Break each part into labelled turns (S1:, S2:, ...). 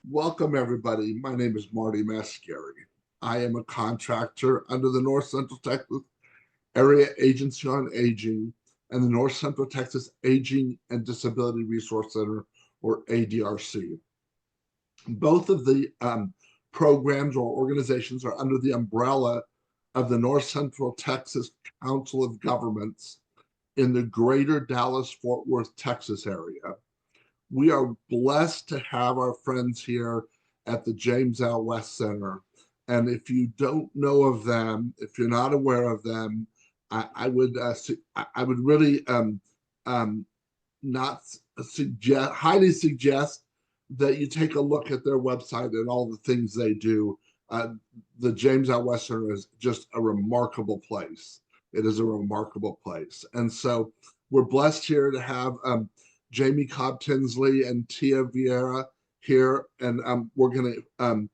S1: Welcome, everybody. My name is Marty Mascari. I am a contractor under the North Central Texas Area Agency on Aging and the North Central Texas Aging and Disability Resource Center, or ADRC. Both of the programs or organizations are under the umbrella of the North Central Texas Council of Governments in the greater Dallas-Fort Worth, Texas area. We are blessed to have our friends here at the James L. West Center. And if you don't know of them, if you're not aware of them, I would really not suggest, highly suggest that you take a look at their website and all the things they do. The James L. West Center is just a remarkable place. It is a remarkable place. And so we're blessed here to have Jamie Cobb Tinsley and Tia Vieira here, and we're going to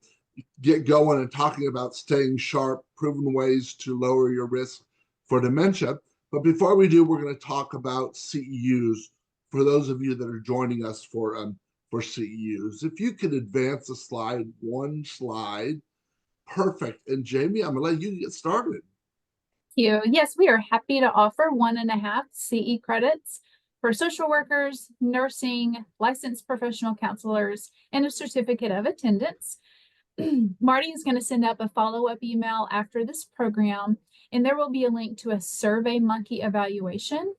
S1: get going and talking about staying sharp, proven ways to lower your risk for dementia. But before we do, we're going to talk about CEUs for those of you that are joining us for CEUs. If you could advance the slide, one slide, perfect. And Jamie, I'm going to let you get started.
S2: Thank you. Yes, we are happy to offer 1.5 CE credits for social workers, nursing, licensed professional counselors, and a certificate of attendance. Marty is going to send up a follow-up email after this program, and there will be a link to a SurveyMonkey evaluation.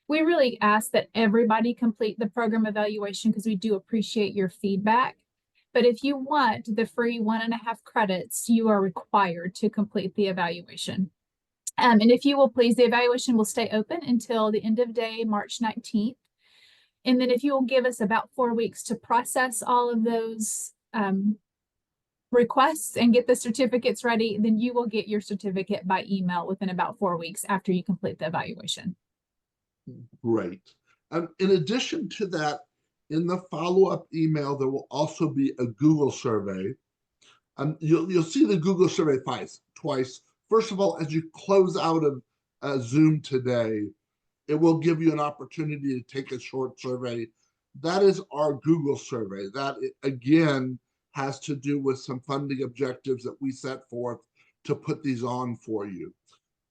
S2: We really ask that everybody complete the program evaluation because we do appreciate your feedback. But if you want the free 1.5 credits, you are required to complete the evaluation. And if you will please, the evaluation will stay open until the end of day, March 19th. And then if you will give us about 4 weeks to process all of those requests and get the certificates ready, then you will get your certificate by email within about 4 weeks after you complete the evaluation.
S1: Great. In addition to that, in the follow-up email, there will also be a Google survey. You'll see the Google survey twice. First of all, as you close out of Zoom today, it will give you an opportunity to take a short survey. That is our Google survey. That, again, has to do with some funding objectives that we set forth to put these on for you.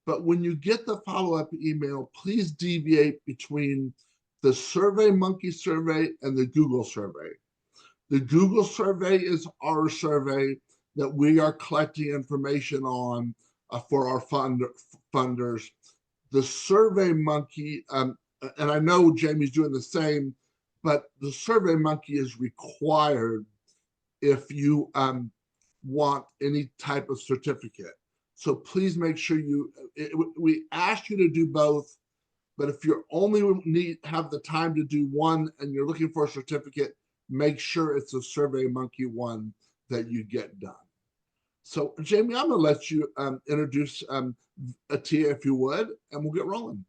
S1: But when you get the follow-up email, please deviate between the SurveyMonkey survey and the Google survey. The Google survey is our survey that we are collecting information on for our funders. The SurveyMonkey, and I know Jamie's doing the same, but the SurveyMonkey is required if you want any type of certificate. So please make sure we ask you to do both, but if you only have the time to do one and you're looking for a certificate, make sure it's a SurveyMonkey one that you get done. So Jamie, I'm gonna let you introduce Tia, if you would, and we'll get rolling.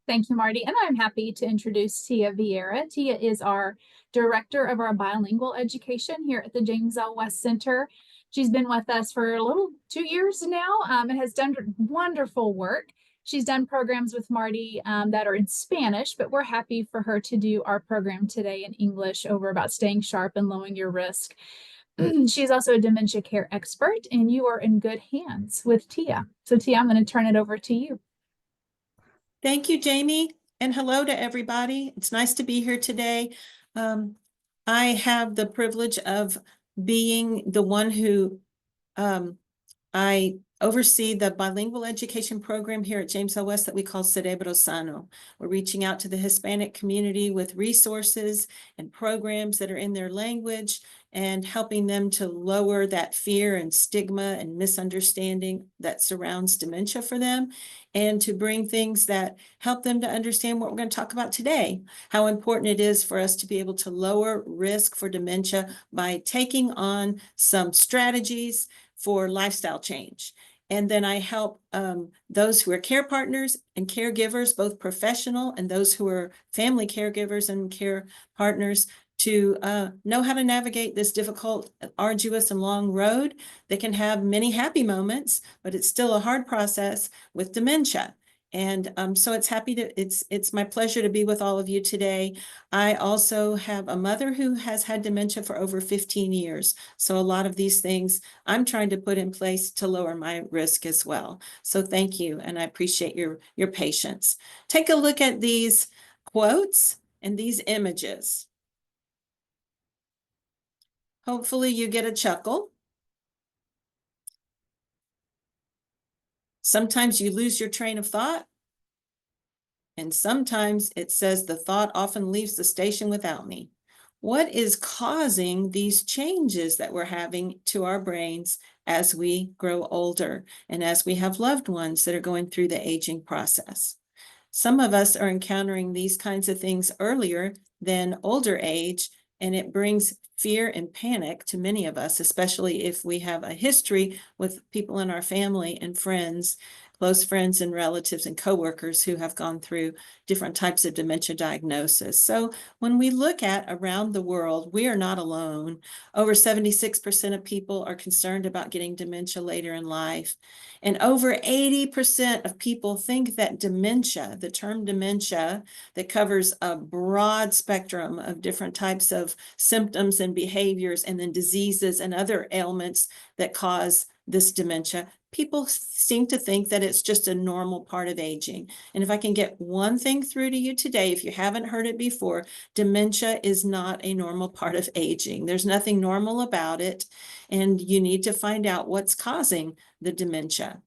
S2: Thank you, Marty. And I'm happy to introduce Tia Vieira. Tia is our director of our bilingual education here at the James L. West Center. She's been with us for a little 2 years now and has done wonderful work. She's done programs with Marty that are in Spanish, but we're happy for her to do our program today in English over about staying sharp and lowering your risk. She's also a dementia care expert, and you are in good hands with Tia. So Tia, I'm going to turn it over to you.
S3: Thank you, Jamie, and hello to everybody. It's nice to be here today. I have the privilege of being the one who I oversee the bilingual education program here at James L. West that we call Cerebro Sano. We're reaching out to the Hispanic community with resources and programs that are in their language and helping them to lower that fear and stigma and misunderstanding that surrounds dementia for them, and to bring things that help them to understand what we're going to talk about today, how important it is for us to be able to lower risk for dementia by taking on some strategies for lifestyle change. And then I help those who are care partners and caregivers, both professional and those who are family caregivers and care partners, to know how to navigate this difficult, arduous, and long road that can have many happy moments, but it's still a hard process with dementia. And so it's my pleasure to be with all of you today. I also have a mother who has had dementia for over 15 years. So a lot of these things I'm trying to put in place to lower my risk as well. So thank you, and I appreciate your patience. Take a look at these quotes and these images. Hopefully you get a chuckle. Sometimes you lose your train of thought. And sometimes it says the thought often leaves the station without me. What is causing these changes that we're having to our brains as we grow older and as we have loved ones that are going through the aging process? Some of us are encountering these kinds of things earlier than older age, and it brings fear and panic to many of us, especially if we have a history with people in our family and friends, close friends and relatives and coworkers who have gone through different types of dementia diagnosis. So when we look at around the world, we are not alone. Over 76% of people are concerned about getting dementia later in life. And over 80% of people think that dementia, the term dementia, that covers a broad spectrum of different types of symptoms and behaviors and then diseases and other ailments that cause this dementia, people seem to think that it's just a normal part of aging. And if I can get one thing through to you today, if you haven't heard it before, dementia is not a normal part of aging. There's nothing normal about it, and you need to find out what's causing the dementia.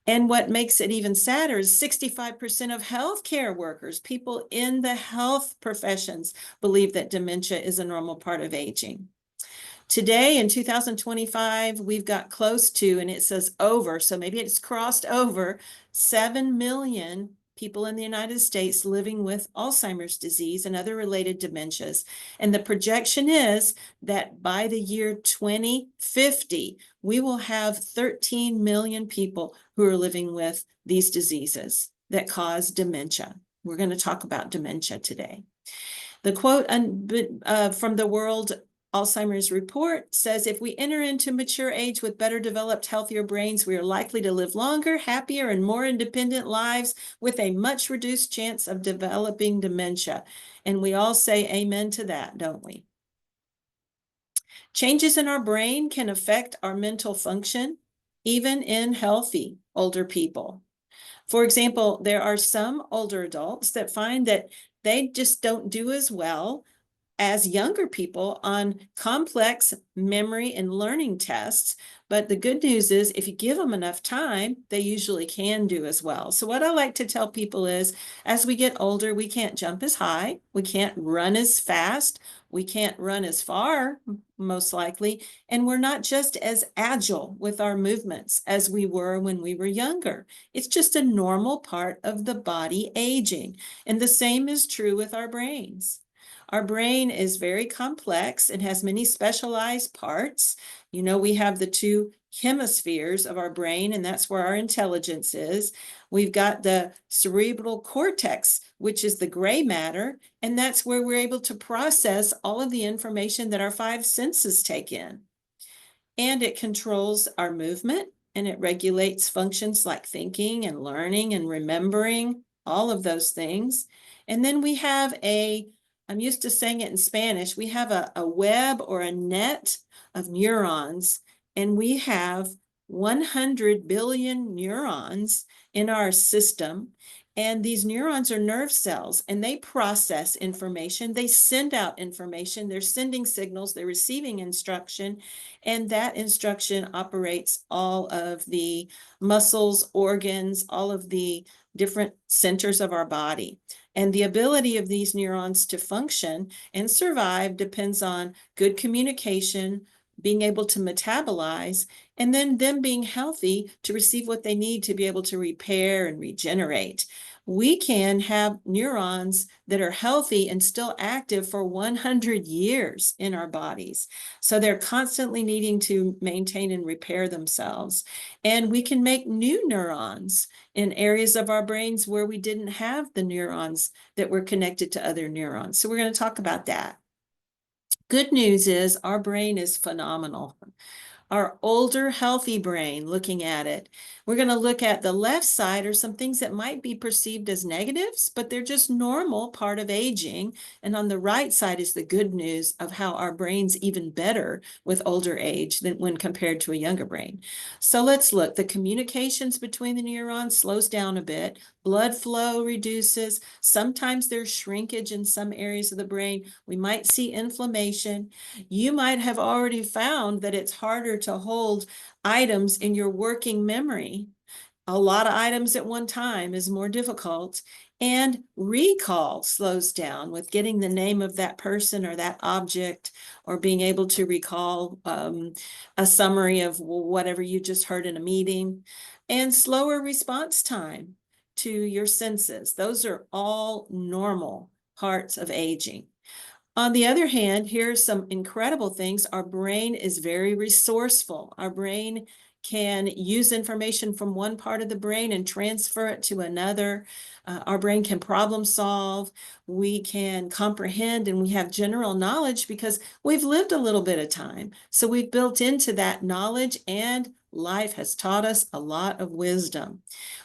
S3: And what makes it even sadder is 65% of healthcare workers, people in the health professions, believe that dementia is a normal part of aging. Today in 2025, we've got close to, and it says over, so maybe it's crossed over, 7 million people in the United States living with Alzheimer's disease and other related dementias. And the projection is that by the year 2050, we will have 13 million people who are living with these diseases that cause dementia. We're going to talk about dementia today. The quote from the World Alzheimer's Report says, if we enter into mature age with better developed, healthier brains, we are likely to live longer, happier, and more independent lives with a much reduced chance of developing dementia. And we all say amen to that, don't we? Changes in our brain can affect our mental function, even in healthy older people. For example, there are some older adults that find that they just don't do as well as younger people on complex memory and learning tests. But the good news is if you give them enough time, they usually can do as well. So what I like to tell people is as we get older, we can't jump as high. We can't run as fast. We can't run as far, most likely. And we're not just as agile with our movements as we were when we were younger. It's just a normal part of the body aging. And the same is true with our brains. Our brain is very complex and has many specialized parts. You know, we have the two hemispheres of our brain, and that's where our intelligence is. We've got the cerebral cortex, which is the gray matter, and that's where we're able to process all of the information that our five senses take in. And it controls our movement, and it regulates functions like thinking and learning and remembering, all of those things. And then we have I'm used to saying it in Spanish, we have a web or a net of neurons, and we have 100 billion neurons in our system. And these neurons are nerve cells, and they process information. They send out information. They're sending signals. They're receiving instruction. And that instruction operates all of the muscles, organs, all of the different centers of our body. And the ability of these neurons to function and survive depends on good communication, being able to metabolize, and then them being healthy to receive what they need to be able to repair and regenerate. We can have neurons that are healthy and still active for 100 years in our bodies. So they're constantly needing to maintain and repair themselves. And we can make new neurons in areas of our brains where we didn't have the neurons that were connected to other neurons. So we're going to talk about that. Good news is our brain is phenomenal. our older, healthy brain, looking at it. We're going to look at the left side are some things that might be perceived as negatives, but they're just normal part of aging. And on the right side is the good news of how our brain's even better with older age than when compared to a younger brain. So let's look. The communications between the neurons slows down a bit. Blood flow reduces. Sometimes there's shrinkage in some areas of the brain. We might see inflammation. You might have already found that it's harder to hold items in your working memory. A lot of items at one time is more difficult. And recall slows down with getting the name of that person or that object, or being able to recall a summary of whatever you just heard in a meeting. And slower response time to your senses. Those are all normal parts of aging. On the other hand, here's some incredible things. Our brain is very resourceful. Our brain can use information from one part of the brain and transfer it to another. Our brain can problem solve. We can comprehend, and we have general knowledge because we've lived a little bit of time. So we've built into that knowledge, and life has taught us a lot of wisdom.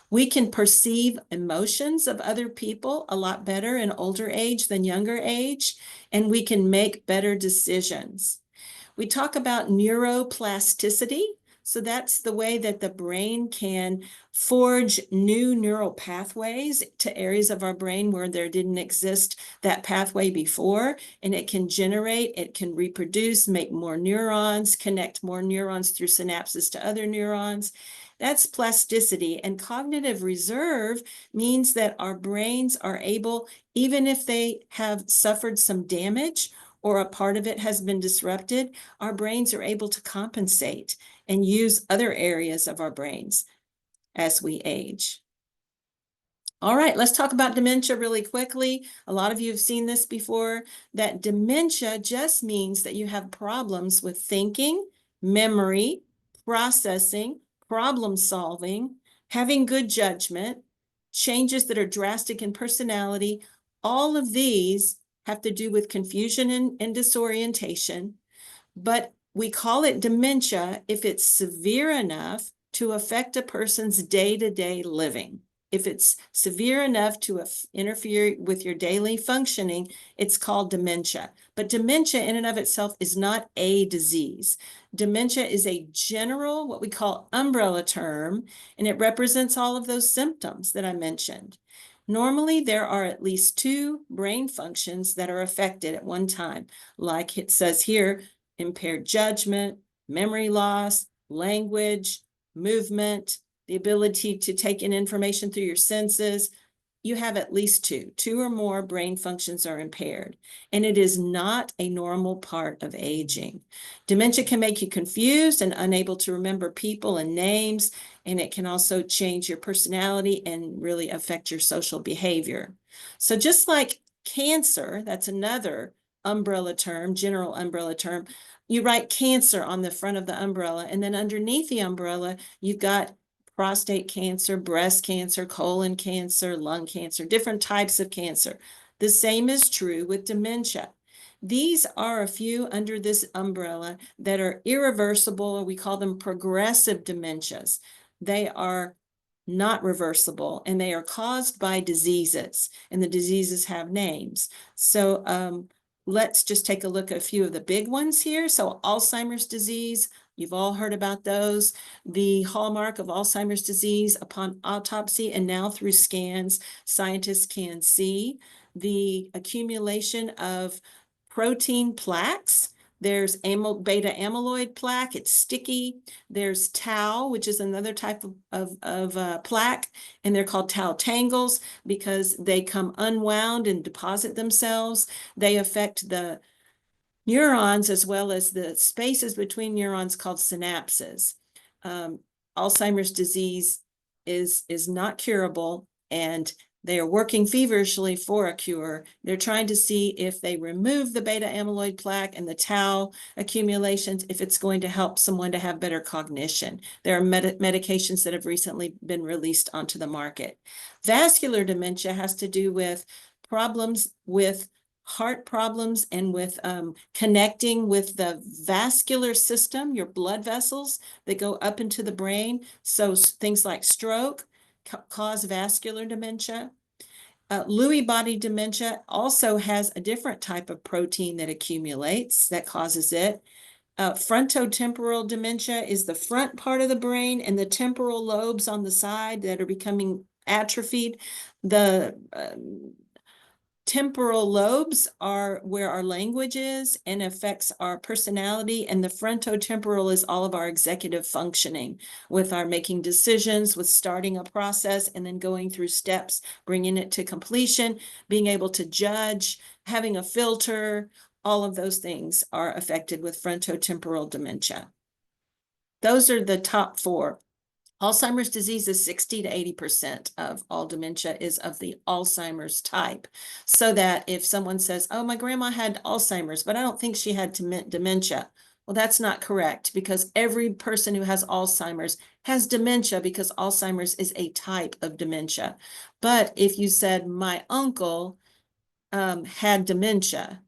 S3: We can perceive emotions of other people a lot better in older age than younger age, and we can make better decisions. We talk about neuroplasticity. So that's the way that the brain can forge new neural pathways to areas of our brain where there didn't exist that pathway before. And it can generate, it can reproduce, make more neurons, connect more neurons through synapses to other neurons. That's plasticity. And cognitive reserve means that our brains are able, even if they have suffered some damage or a part of it has been disrupted, our brains are able to compensate and use other areas of our brains as we age. All right, let's talk about dementia really quickly. A lot of you have seen this before, that dementia just means that you have problems with thinking, memory, processing, problem solving, having good judgment, changes that are drastic in personality. All of these have to do with confusion and disorientation, but we call it dementia if it's severe enough to affect a person's day-to-day living. If it's severe enough to interfere with your daily functioning, it's called dementia. But dementia in and of itself is not a disease. Dementia is a general, what we call umbrella term, and it represents all of those symptoms that I mentioned. Normally, there are at least 2 brain functions that are affected at one time. Like it says here, impaired judgment, memory loss, language, movement, the ability to take in information through your senses. You have at least 2. 2 or more brain functions are impaired, and it is not a normal part of aging. Dementia can make you confused and unable to remember people and names, and it can also change your personality and really affect your social behavior. So just like cancer, that's another umbrella term, general umbrella term. You write cancer on the front of the umbrella, and then underneath the umbrella, you've got prostate cancer, breast cancer, colon cancer, lung cancer, different types of cancer. The same is true with dementia. These are a few under this umbrella that are irreversible, or we call them progressive dementias. They are not reversible, and they are caused by diseases, and the diseases have names. So let's just take a look at a few of the big ones here. So Alzheimer's disease, you've all heard about those. The hallmark of Alzheimer's disease, upon autopsy and now through scans, scientists can see the accumulation of protein plaques. There's beta amyloid plaque, it's sticky. There's tau, which is another type of plaque, and they're called tau tangles because they come unwound and deposit themselves. They affect the neurons as well as the spaces between neurons called synapses. Alzheimer's disease is not curable, and they are working feverishly for a cure. They're trying to see if they remove the beta amyloid plaque and the tau accumulations, if it's going to help someone to have better cognition. There are medications that have recently been released onto the market. Vascular dementia has to do with problems with heart problems and with connecting with the vascular system, your blood vessels that go up into the brain. So things like stroke cause vascular dementia. Lewy body dementia also has a different type of protein that accumulates that causes it. Frontotemporal dementia is the front part of the brain, and the temporal lobes on the side that are becoming atrophied. The temporal lobes are where our language is and affects our personality, and the frontotemporal is all of our executive functioning with our making decisions, with starting a process and then going through steps, bringing it to completion, being able to judge, having a filter. All of those things are affected with frontotemporal dementia. Those are the top four. Alzheimer's disease is 60 to 80% of all dementia is of the Alzheimer's type. So that if someone says, oh, my grandma had Alzheimer's, but I don't think she had dementia. Well, that's not correct, because every person who has Alzheimer's has dementia, because Alzheimer's is a type of dementia. But if you said my uncle had dementia,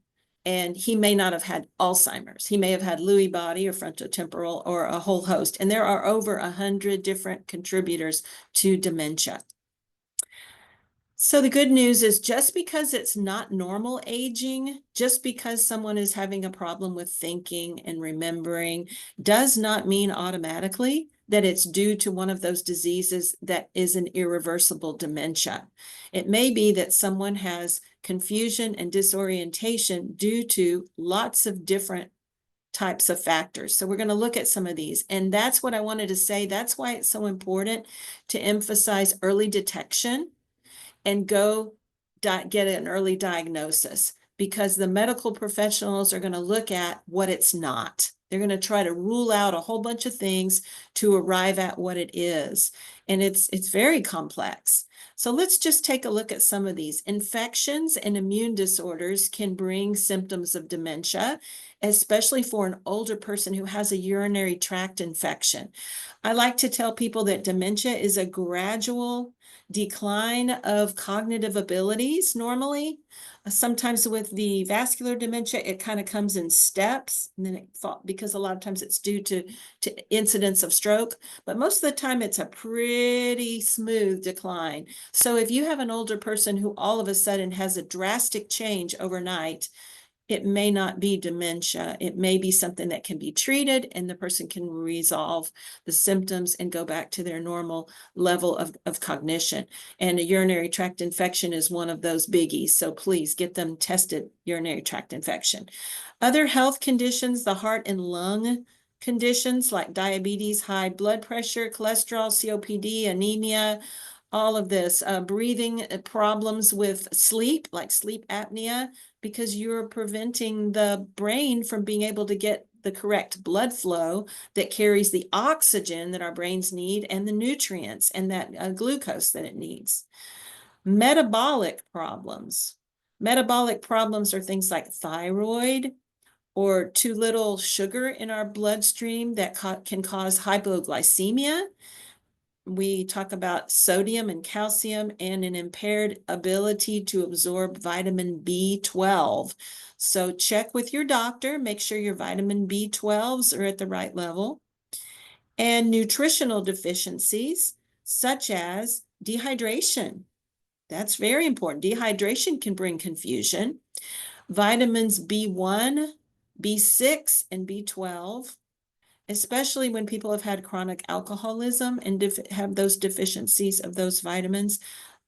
S3: and he may not have had Alzheimer's. He may have had Lewy body or frontotemporal or a whole host. And there are over 100 different contributors to dementia. So the good news is, just because it's not normal aging, just because someone is having a problem with thinking and remembering, does not mean automatically that it's due to one of those diseases that is an irreversible dementia. It may be that someone has confusion and disorientation due to lots of different types of factors. So we're going to look at some of these. And that's what I wanted to say. That's why it's so important to emphasize early detection and go get an early diagnosis, because the medical professionals are going to look at what it's not. They're going to try to rule out a whole bunch of things to arrive at what it is. And it's very complex. So let's just take a look at some of these. Infections and immune disorders can bring symptoms of dementia, especially for an older person who has a urinary tract infection. I like to tell people that dementia is a gradual decline of cognitive abilities normally. Sometimes with the vascular dementia, it kind of comes in steps, and then because a lot of times it's due to incidents of stroke, but most of the time it's a pretty smooth decline. So if you have an older person who all of a sudden has a drastic change overnight, it may not be dementia. It may be something that can be treated, and the person can resolve the symptoms and go back to their normal level of cognition. And a urinary tract infection is one of those biggies. So please get them tested, urinary tract infection. Other health conditions, the heart and lung conditions like diabetes, high blood pressure, cholesterol, COPD, anemia, all of this, breathing problems with sleep, like sleep apnea, because you're preventing the brain from being able to get the correct blood flow that carries the oxygen that our brains need and the nutrients and that glucose that it needs. Metabolic problems. Metabolic problems are things like thyroid or too little sugar in our bloodstream that can cause hypoglycemia. We talk about sodium and calcium and an impaired ability to absorb vitamin B12. So check with your doctor, make sure your vitamin B12s are at the right level. And nutritional deficiencies, such as dehydration. That's very important. Dehydration can bring confusion. Vitamins B1, B6, and B12, especially when people have had chronic alcoholism and have those deficiencies of those vitamins.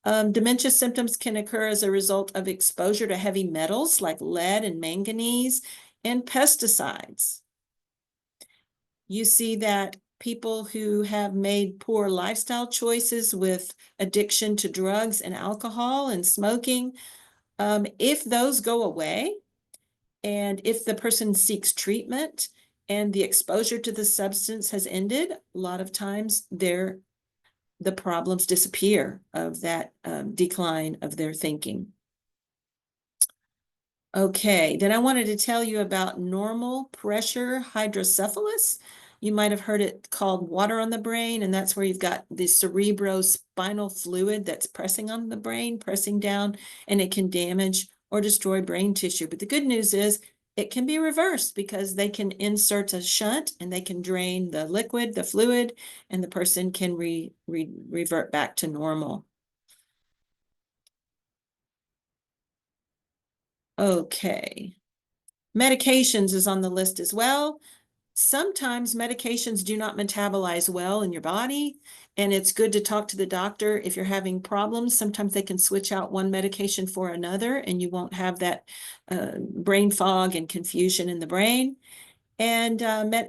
S3: Dementia symptoms can occur as a result of exposure to heavy metals like lead and manganese and pesticides. You see that people who have made poor lifestyle choices with addiction to drugs and alcohol and smoking, if those go away, and if the person seeks treatment and the exposure to the substance has ended, a lot of times the problems disappear of that decline of their thinking. Okay, then I wanted to tell you about normal pressure hydrocephalus. You might have heard it called water on the brain, and that's where you've got the cerebrospinal fluid that's pressing on the brain, pressing down, and it can damage or destroy brain tissue. But the good news is it can be reversed because they can insert a shunt and they can drain the liquid, the fluid, and the person can revert back to normal. Okay. Medications is on the list as well. Sometimes medications do not metabolize well in your body, and it's good to talk to the doctor if you're having problems. Sometimes they can switch out one medication for another, and you won't have that brain fog and confusion in the brain. And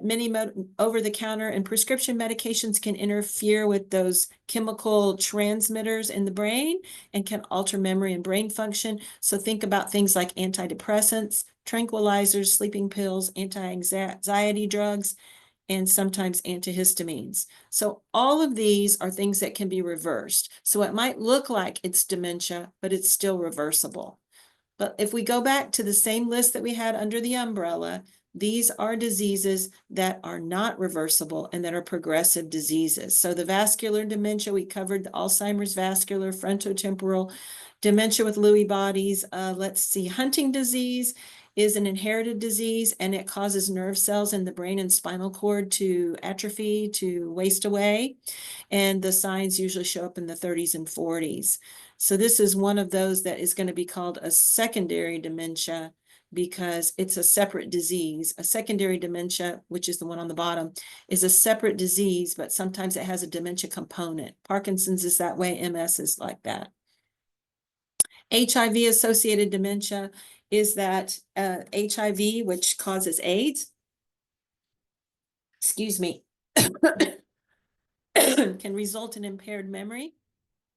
S3: many over-the-counter and prescription medications can interfere with those chemical transmitters in the brain and can alter memory and brain function. So think about things like antidepressants, tranquilizers, sleeping pills, anti-anxiety drugs, and sometimes antihistamines. So all of these are things that can be reversed. So it might look like it's dementia, but it's still reversible. But if we go back to the same list that we had under the umbrella, these are diseases that are not reversible and that are progressive diseases. So the vascular dementia, we covered the Alzheimer's vascular, frontotemporal, dementia with Lewy bodies. Let's see, Hunting disease is an inherited disease, and it causes nerve cells in the brain and spinal cord to atrophy, to waste away. And the signs usually show up in the 30s and 40s. So this is one of those that is going to be called a secondary dementia because it's a separate disease. A secondary dementia, which is the one on the bottom, is a separate disease, but sometimes it has a dementia component. Parkinson's is that way, MS is like that. HIV-associated dementia is that HIV, which causes AIDS, excuse me, can result in impaired memory,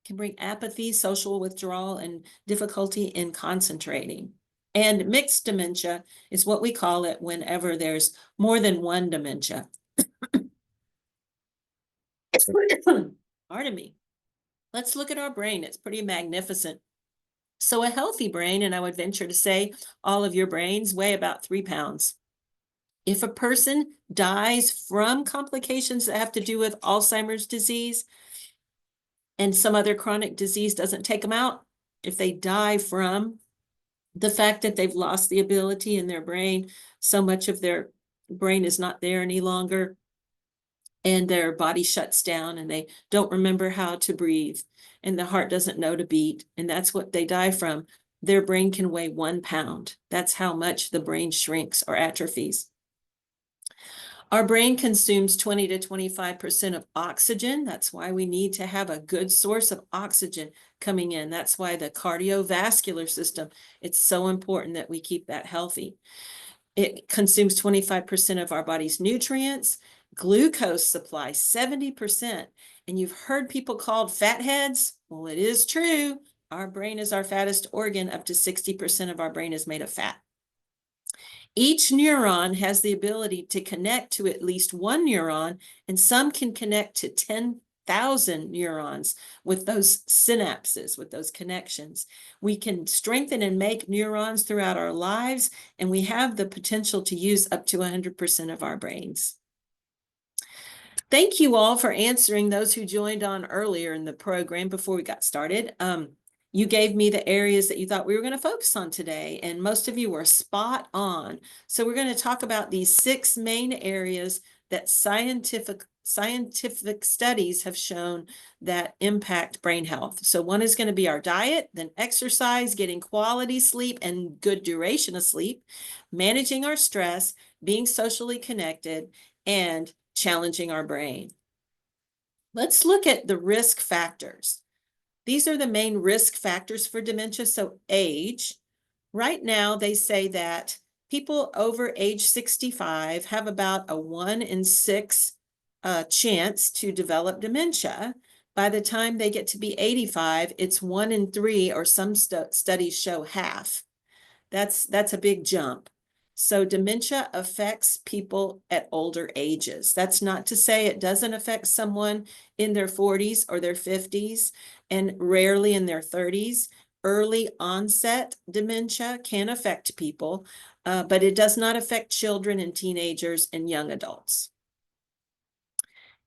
S3: can bring apathy, social withdrawal, and difficulty in concentrating. And mixed dementia is what we call it whenever there's more than one dementia. Pardon me. Let's look at our brain. It's pretty magnificent. So a healthy brain, and I would venture to say all of your brains weigh about 3 pounds. If a person dies from complications that have to do with Alzheimer's disease and some other chronic disease doesn't take them out, if they die from the fact that they've lost the ability in their brain, so much of their brain is not there any longer, and their body shuts down and they don't remember how to breathe, and the heart doesn't know to beat, and that's what they die from, their brain can weigh 1 pound. That's how much the brain shrinks or atrophies. Our brain consumes 20 to 25% of oxygen. That's why we need to have a good source of oxygen coming in. That's why the cardiovascular system, it's so important that we keep that healthy. It consumes 25% of our body's nutrients. Glucose supply, 70%. And you've heard people called fatheads. Well, it is true. Our brain is our fattest organ. Up to 60% of our brain is made of fat. Each neuron has the ability to connect to at least one neuron, and some can connect to 10,000 neurons with those synapses, with those connections. We can strengthen and make neurons throughout our lives, and we have the potential to use up to 100% of our brains. Thank you all for answering those who joined on earlier in the program before we got started. You gave me the areas that you thought we were going to focus on today, and most of you were spot on. So we're going to talk about these 6 main areas that scientific studies have shown that impact brain health. So one is going to be our diet, then exercise, getting quality sleep and good duration of sleep, managing our stress, being socially connected, and challenging our brain. Let's look at the risk factors. These are the main risk factors for dementia. So age, right now they say that people over age 65 have about a 1 in 6 chance to develop dementia. By the time they get to be 85, it's 1 in 3, or some studies show half. That's a big jump. So dementia affects people at older ages. That's not to say it doesn't affect someone in their 40s or their 50s, and rarely in their 30s. Early onset dementia can affect people, but it does not affect children and teenagers and young adults.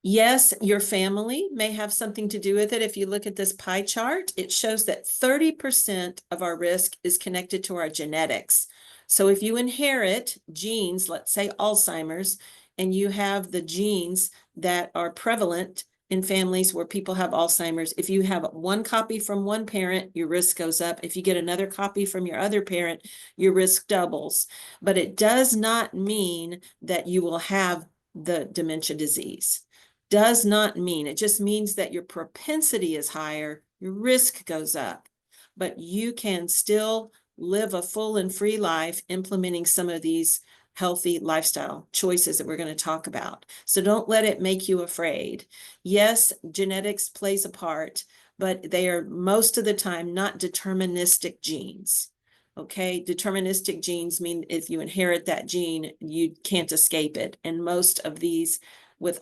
S3: Yes, your family may have something to do with it. If you look at this pie chart, it shows that 30% of our risk is connected to our genetics. So if you inherit genes, let's say Alzheimer's, and you have the genes that are prevalent in families where people have Alzheimer's, if you have one copy from one parent, your risk goes up. If you get another copy from your other parent, your risk doubles. But it does not mean that you will have the dementia disease. Does not mean, it just means that your propensity is higher, your risk goes up, but you can still live a full and free life implementing some of these healthy lifestyle choices that we're going to talk about. So don't let it make you afraid. Yes, genetics plays a part, but they are most of the time not deterministic genes. Okay, deterministic genes mean if you inherit that gene, you can't escape it. And most of these with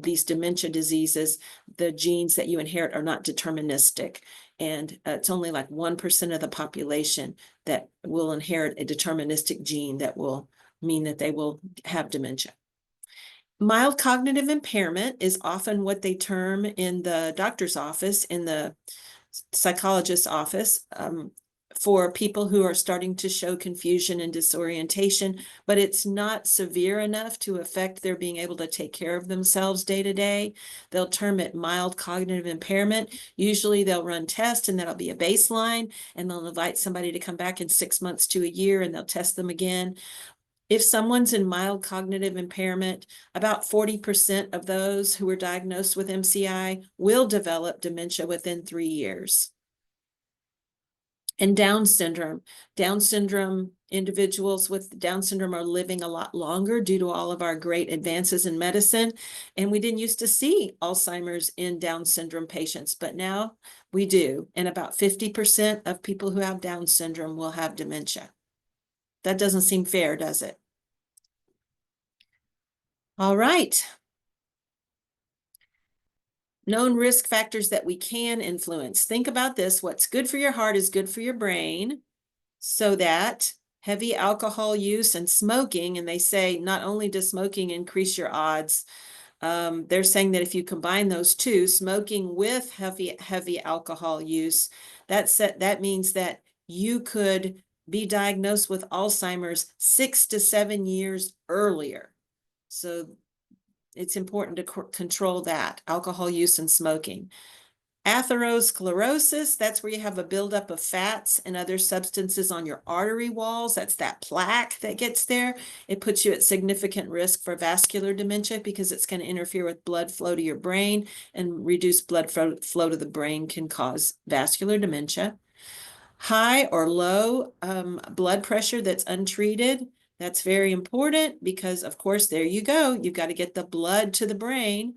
S3: these dementia diseases, the genes that you inherit are not deterministic. And it's only like 1% of the population that will inherit a deterministic gene that will mean that they will have dementia. Mild cognitive impairment is often what they term in the doctor's office, in the psychologist's office, for people who are starting to show confusion and disorientation, but it's not severe enough to affect their being able to take care of themselves day to day. They'll term it mild cognitive impairment. Usually they'll run tests and that'll be a baseline, and they'll invite somebody to come back in 6 months to a year and they'll test them again. If someone's in mild cognitive impairment, about 40% of those who are diagnosed with MCI will develop dementia within 3 years. And Down syndrome individuals with Down syndrome are living a lot longer due to all of our great advances in medicine. And we didn't used to see Alzheimer's in Down syndrome patients, but now we do. And about 50% of people who have Down syndrome will have dementia. That doesn't seem fair, does it? All right. Known risk factors that we can influence. Think about this. What's good for your heart is good for your brain. So that heavy alcohol use and smoking, and they say not only does smoking increase your odds, they're saying that if you combine those two, smoking with heavy alcohol use, that means that you could be diagnosed with Alzheimer's 6 to 7 years earlier. So it's important to control that, alcohol use and smoking. Atherosclerosis, that's where you have a buildup of fats and other substances on your artery walls. That's that plaque that gets there. It puts you at significant risk for vascular dementia because it's going to interfere with blood flow to your brain, and reduced blood flow to the brain can cause vascular dementia. High or low blood pressure that's untreated. That's very important because, of course, there you go. You've got to get the blood to the brain.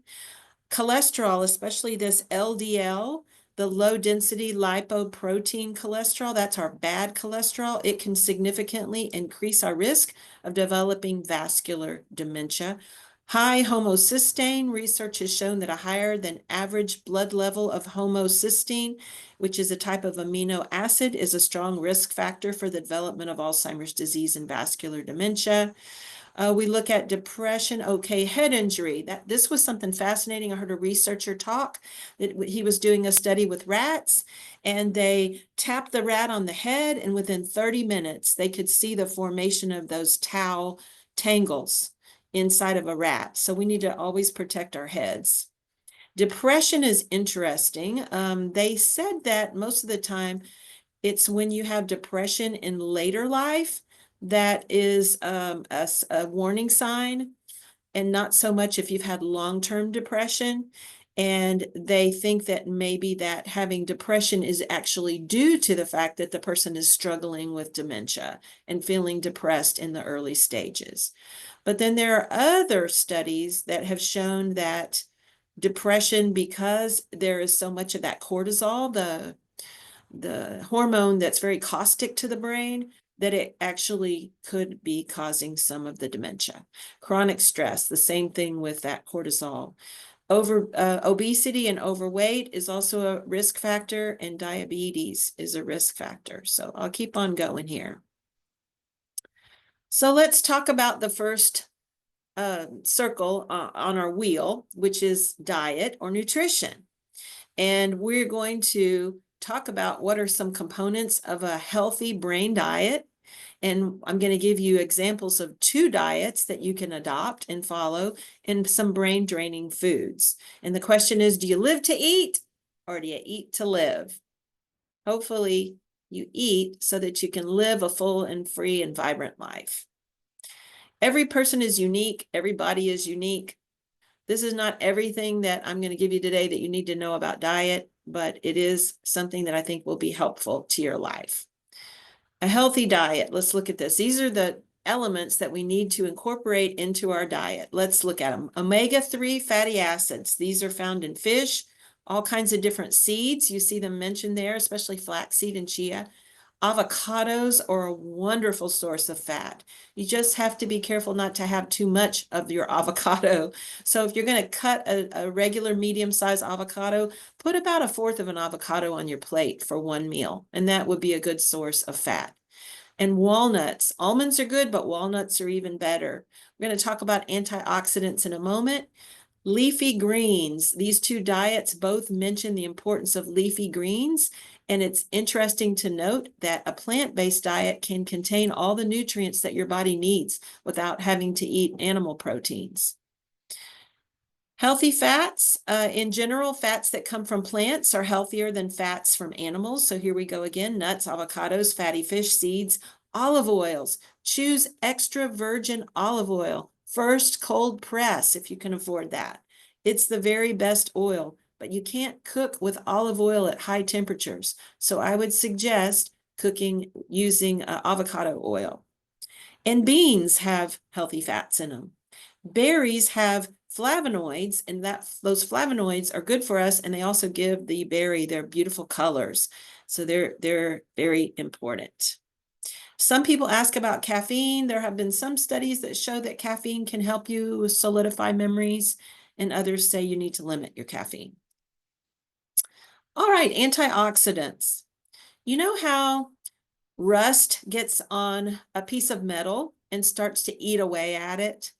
S3: Cholesterol, especially this LDL, the low density lipoprotein cholesterol, that's our bad cholesterol. It can significantly increase our risk of developing vascular dementia. High homocysteine, research has shown that a higher than average blood level of homocysteine, which is a type of amino acid, is a strong risk factor for the development of Alzheimer's disease and vascular dementia. We look at depression, okay, head injury. This was something fascinating. I heard a researcher talk that he was doing a study with rats, and they tapped the rat on the head, and within 30 minutes, they could see the formation of those tau tangles inside of a rat. So we need to always protect our heads. Depression is interesting. They said that most of the time, it's when you have depression in later life that is a warning sign, and not so much if you've had long-term depression. And they think that maybe that having depression is actually due to the fact that the person is struggling with dementia and feeling depressed in the early stages. But then there are other studies that have shown that depression, because there is so much of that cortisol, the hormone that's very caustic to the brain, that it actually could be causing some of the dementia. Chronic stress, the same thing with that cortisol. Obesity and overweight is also a risk factor, and diabetes is a risk factor. So I'll keep on going here. So let's talk about the first circle on our wheel, which is diet or nutrition. And we're going to talk about what are some components of a healthy brain diet. And I'm going to give you examples of 2 diets that you can adopt and follow, and some brain draining foods. And the question is, do you live to eat or do you eat to live? Hopefully you eat so that you can live a full and free and vibrant life. Every person is unique. Everybody is unique. This is not everything that I'm going to give you today that you need to know about diet, but it is something that I think will be helpful to your life. A healthy diet. Let's look at this. These are the elements that we need to incorporate into our diet. Let's look at them. Omega-3 fatty acids. These are found in fish, all kinds of different seeds. You see them mentioned there, especially flaxseed and chia. Avocados are a wonderful source of fat. You just have to be careful not to have too much of your avocado. So if you're going to cut a regular medium-sized avocado, put about 1/4 of an avocado on your plate for one meal, and that would be a good source of fat. And walnuts. Almonds are good, but walnuts are even better. We're going to talk about antioxidants in a moment. Leafy greens. These 2 diets both mention the importance of leafy greens. And it's interesting to note that a plant-based diet can contain all the nutrients that your body needs without having to eat animal proteins. Healthy fats, in general, fats that come from plants are healthier than fats from animals. So here we go again, nuts, avocados, fatty fish, seeds, olive oils. Choose extra virgin olive oil. First cold press if you can afford that. It's the very best oil, but you can't cook with olive oil at high temperatures. So I would suggest cooking using avocado oil. And beans have healthy fats in them. Berries have flavonoids, and those flavonoids are good for us, and they also give the berry their beautiful colors. So they're very important. Some people ask about caffeine. There have been some studies that show that caffeine can help you solidify memories, and others say you need to limit your caffeine. All right, antioxidants. You know how rust gets on a piece of metal and starts to eat away at it?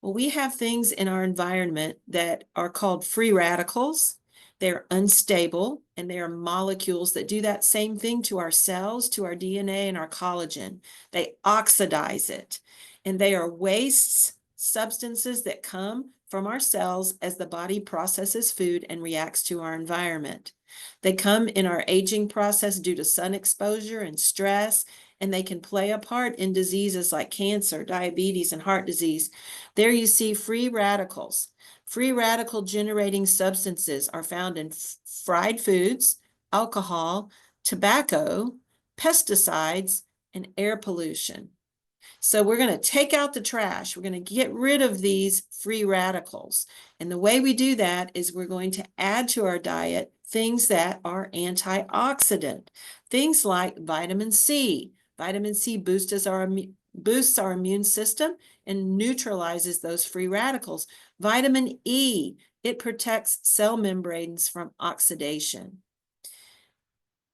S3: Well, we have things in our environment that are called free radicals. They're unstable, and they are molecules that do that same thing to our cells, to our DNA, and our collagen. They oxidize it, and they are wastes, substances that come from our cells as the body processes food and reacts to our environment. They come in our aging process due to sun exposure and stress, and they can play a part in diseases like cancer, diabetes, and heart disease. There you see free radicals. Free radical generating substances are found in fried foods, alcohol, tobacco, pesticides, and air pollution. So we're going to take out the trash. We're going to get rid of these free radicals. And the way we do that is we're going to add to our diet things that are antioxidant. Things like vitamin C. Vitamin C boosts our immune system and neutralizes those free radicals. Vitamin E, it protects cell membranes from oxidation.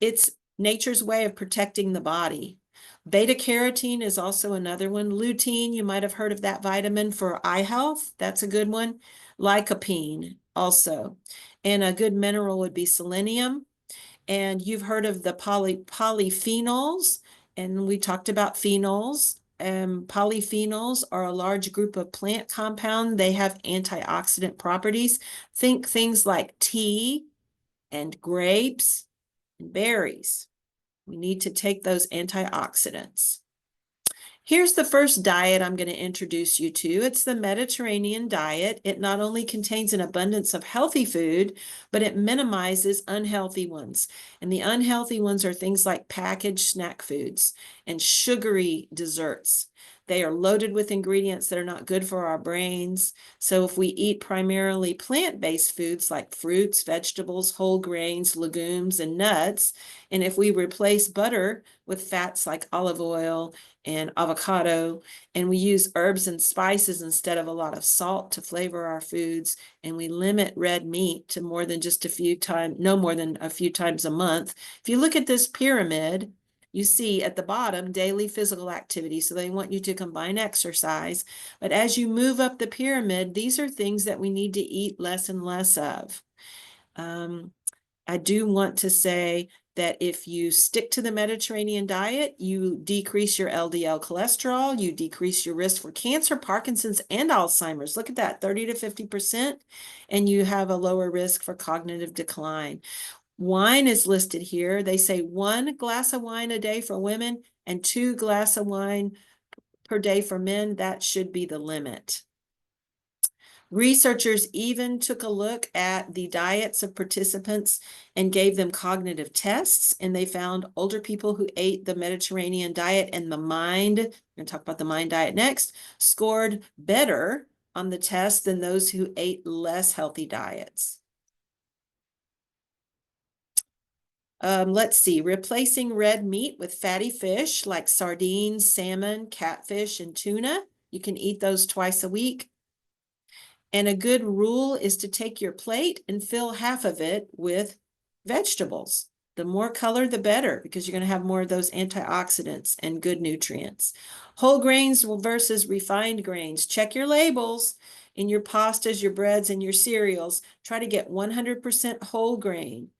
S3: It's nature's way of protecting the body. Beta carotene is also another one. Lutein, you might have heard of that vitamin for eye health. That's a good one. Lycopene also. And a good mineral would be selenium. And you've heard of the polyphenols, and we talked about phenols. Polyphenols are a large group of plant compounds. They have antioxidant properties. Think things like tea and grapes and berries. We need to take those antioxidants. Here's the first diet I'm going to introduce you to. It's the Mediterranean diet. It not only contains an abundance of healthy food, but it minimizes unhealthy ones. And the unhealthy ones are things like packaged snack foods and sugary desserts. They are loaded with ingredients that are not good for our brains. So if we eat primarily plant-based foods like fruits, vegetables, whole grains, legumes, and nuts, and if we replace butter with fats like olive oil and avocado, and we use herbs and spices instead of a lot of salt to flavor our foods, and we limit red meat to more than just no more than a few times a month. If you look at this pyramid, you see at the bottom, daily physical activity. So they want you to combine exercise. But as you move up the pyramid, these are things that we need to eat less and less of. I do want to say that if you stick to the Mediterranean diet, you decrease your LDL cholesterol, you decrease your risk for cancer, Parkinson's, and Alzheimer's. Look at that, 30 to 50%, and you have a lower risk for cognitive decline. Wine is listed here. They say 1 glass of wine a day for women and 2 glasses of wine per day for men. That should be the limit. Researchers even took a look at the diets of participants and gave them cognitive tests, and they found older people who ate the Mediterranean diet and the MIND, we're going to talk about the MIND diet next, scored better on the test than those who ate less healthy diets. Let's see, replacing red meat with fatty fish like sardines, salmon, catfish, and tuna. You can eat those twice a week. And a good rule is to take your plate and fill half of it with vegetables. The more color, the better, because you're going to have more of those antioxidants and good nutrients. Whole grains versus refined grains. Check your labels in your pastas, your breads, and your cereals. Try to get 100% whole grain.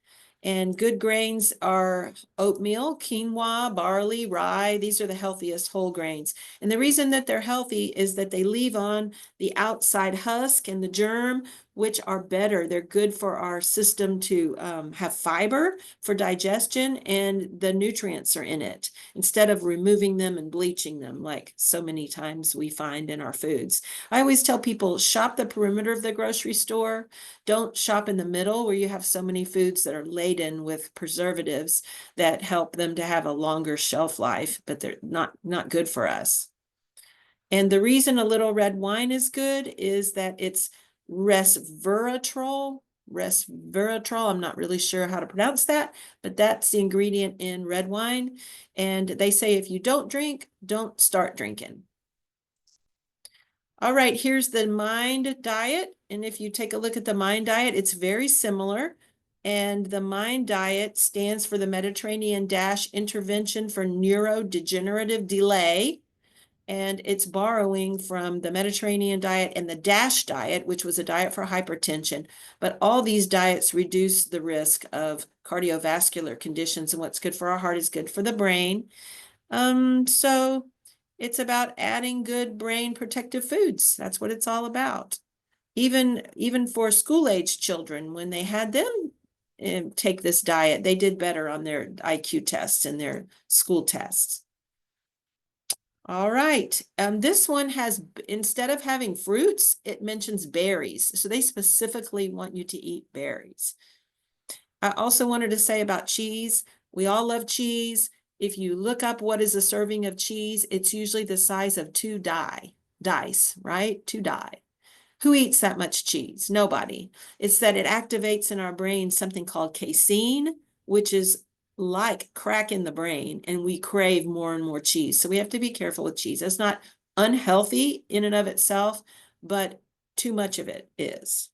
S3: And good grains are oatmeal, quinoa, barley, rye. These are the healthiest whole grains. And the reason that they're healthy is that they leave on the outside husk and the germ, which are better. They're good for our system to have fiber for digestion, and the nutrients are in it instead of removing them and bleaching them like so many times we find in our foods. I always tell people, shop the perimeter of the grocery store. Don't shop in the middle where you have so many foods that are laden with preservatives that help them to have a longer shelf life, but they're not good for us. And the reason a little red wine is good is that it's resveratrol. Resveratrol, I'm not really sure how to pronounce that, but that's the ingredient in red wine. And they say if you don't drink, don't start drinking. All right, here's the MIND diet. And if you take a look at the MIND diet, it's very similar. And the MIND diet stands for the Mediterranean Dash Intervention for Neurodegenerative Delay. And it's borrowing from the Mediterranean diet and the DASH diet, which was a diet for hypertension. But all these diets reduce the risk of cardiovascular conditions, and what's good for our heart is good for the brain. So it's about adding good brain protective foods. That's what it's all about. Even for school-age children, when they had them take this diet, they did better on their IQ tests and their school tests. All right, this one has, instead of having fruits, it mentions berries. So they specifically want you to eat berries. I also wanted to say about cheese. We all love cheese. If you look up what is a serving of cheese, it's usually the size of 2 dice, right? 2 die. Who eats that much cheese? Nobody. It's that it activates in our brain something called casein, which is like crack in the brain, and we crave more and more cheese. So we have to be careful with cheese. It's not unhealthy in and of itself, but too much of it is.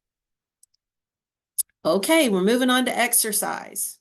S3: Okay, we're moving on to exercise.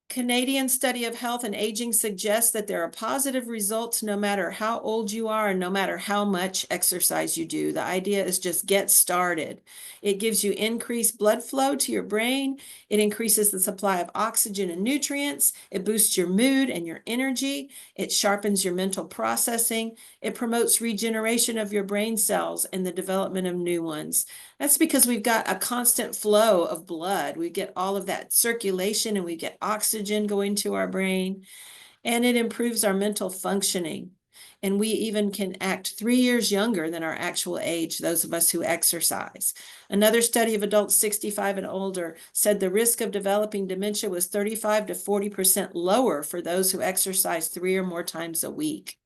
S3: Canadian study of health and aging suggests that there are positive results no matter how old you are and no matter how much exercise you do. The idea is just get started. It gives you increased blood flow to your brain. It increases the supply of oxygen and nutrients. It boosts your mood and your energy. It sharpens your mental processing. It promotes regeneration of your brain cells and the development of new ones. That's because we've got a constant flow of blood. We get all of that circulation and we get oxygen going to our brain, and it improves our mental functioning. And we even can act 3 years younger than our actual age, those of us who exercise. Another study of adults 65 and older said the risk of developing dementia was 35 to 40% lower for those who exercise 3 or more times a week.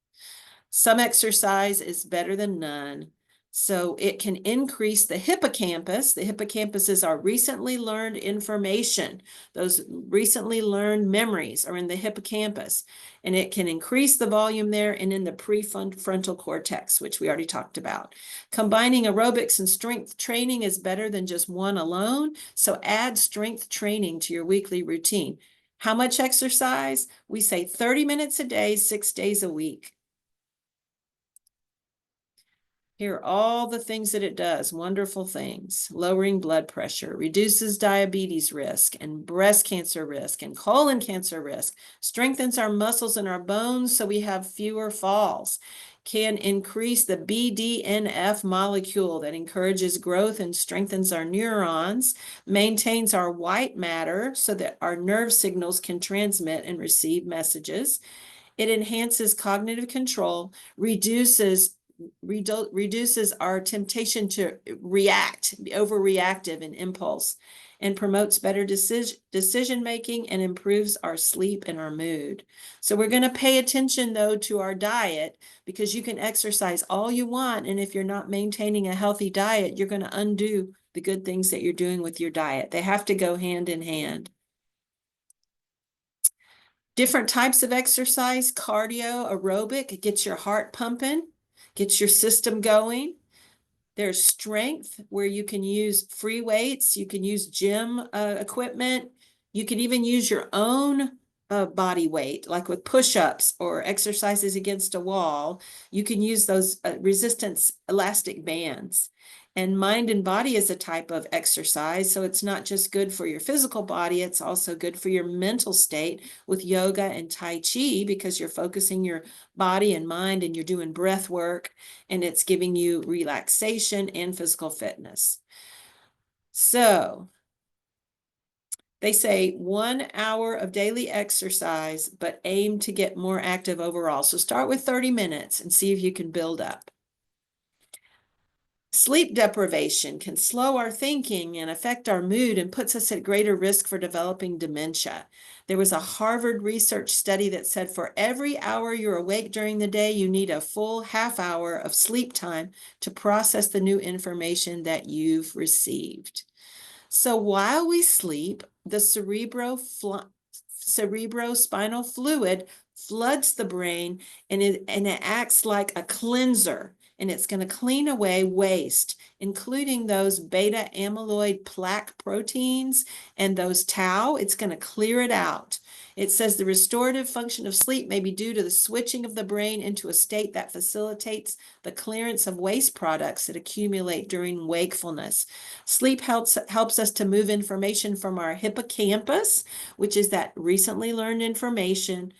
S3: Some exercise is better than none. So it can increase the hippocampus. The hippocampus is our recently learned information. Those recently learned memories are in the hippocampus, and it can increase the volume there and in the prefrontal cortex, which we already talked about. Combining aerobics and strength training is better than just one alone. So add strength training to your weekly routine. How much exercise? We say 30 minutes a day, 6 days a week. Here are all the things that it does, wonderful things. Lowering blood pressure, reduces diabetes risk and breast cancer risk and colon cancer risk, strengthens our muscles and our bones so we have fewer falls, can increase the BDNF molecule that encourages growth and strengthens our neurons, maintains our white matter so that our nerve signals can transmit and receive messages. It enhances cognitive control, reduces our temptation to react, be overreactive and impulse, and promotes better decision making and improves our sleep and our mood. So we're going to pay attention, though, to our diet, because you can exercise all you want, and if you're not maintaining a healthy diet, you're going to undo the good things that you're doing with your diet. They have to go hand in hand. Different types of exercise, cardio, aerobic, it gets your heart pumping, gets your system going. There's strength where you can use free weights, you can use gym equipment, you can even use your own body weight, like with push-ups or exercises against a wall. You can use those resistance elastic bands. And mind and body is a type of exercise, so it's not just good for your physical body, it's also good for your mental state with yoga and Tai Chi, because you're focusing your body and mind and you're doing breath work, and it's giving you relaxation and physical fitness. So they say 1 hour of daily exercise, but aim to get more active overall. So start with 30 minutes and see if you can build up. Sleep deprivation can slow our thinking and affect our mood and puts us at greater risk for developing dementia. There was a Harvard research study that said for every hour you're awake during the day, you need a full half hour of sleep time to process the new information that you've received. So while we sleep, the cerebrospinal fluid floods the brain, and it acts like a cleanser, and it's going to clean away waste, including those beta amyloid plaque proteins and those tau. It's going to clear it out. It says the restorative function of sleep may be due to the switching of the brain into a state that facilitates the clearance of waste products that accumulate during wakefulness. Sleep helps us to move information from our hippocampus, which is that recently learned information,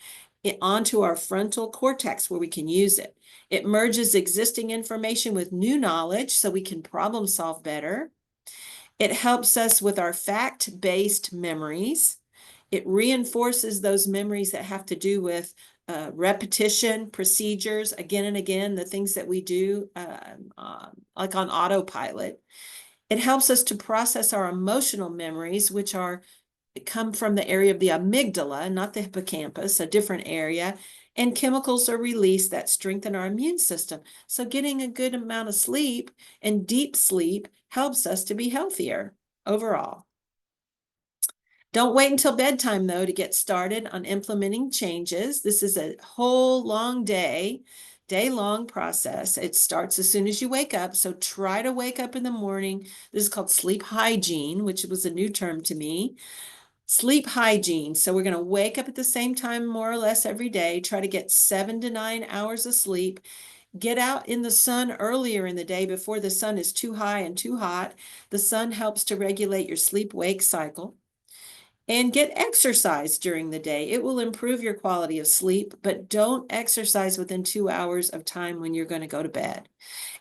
S3: onto our frontal cortex where we can use it. It merges existing information with new knowledge so we can problem solve better. It helps us with our fact-based memories. It reinforces those memories that have to do with repetition, procedures, again and again, the things that we do like on autopilot. It helps us to process our emotional memories, which come from the area of the amygdala, not the hippocampus, a different area, and chemicals are released that strengthen our immune system. So getting a good amount of sleep and deep sleep helps us to be healthier overall. Don't wait until bedtime, though, to get started on implementing changes. This is a whole long day-long process. It starts as soon as you wake up. So try to wake up in the morning. This is called sleep hygiene, which was a new term to me. Sleep hygiene. So we're going to wake up at the same time more or less every day, try to get 7 to 9 hours of sleep. Get out in the sun earlier in the day before the sun is too high and too hot. The sun helps to regulate your sleep-wake cycle. And get exercise during the day. It will improve your quality of sleep, but don't exercise within 2 hours of time when you're going to go to bed.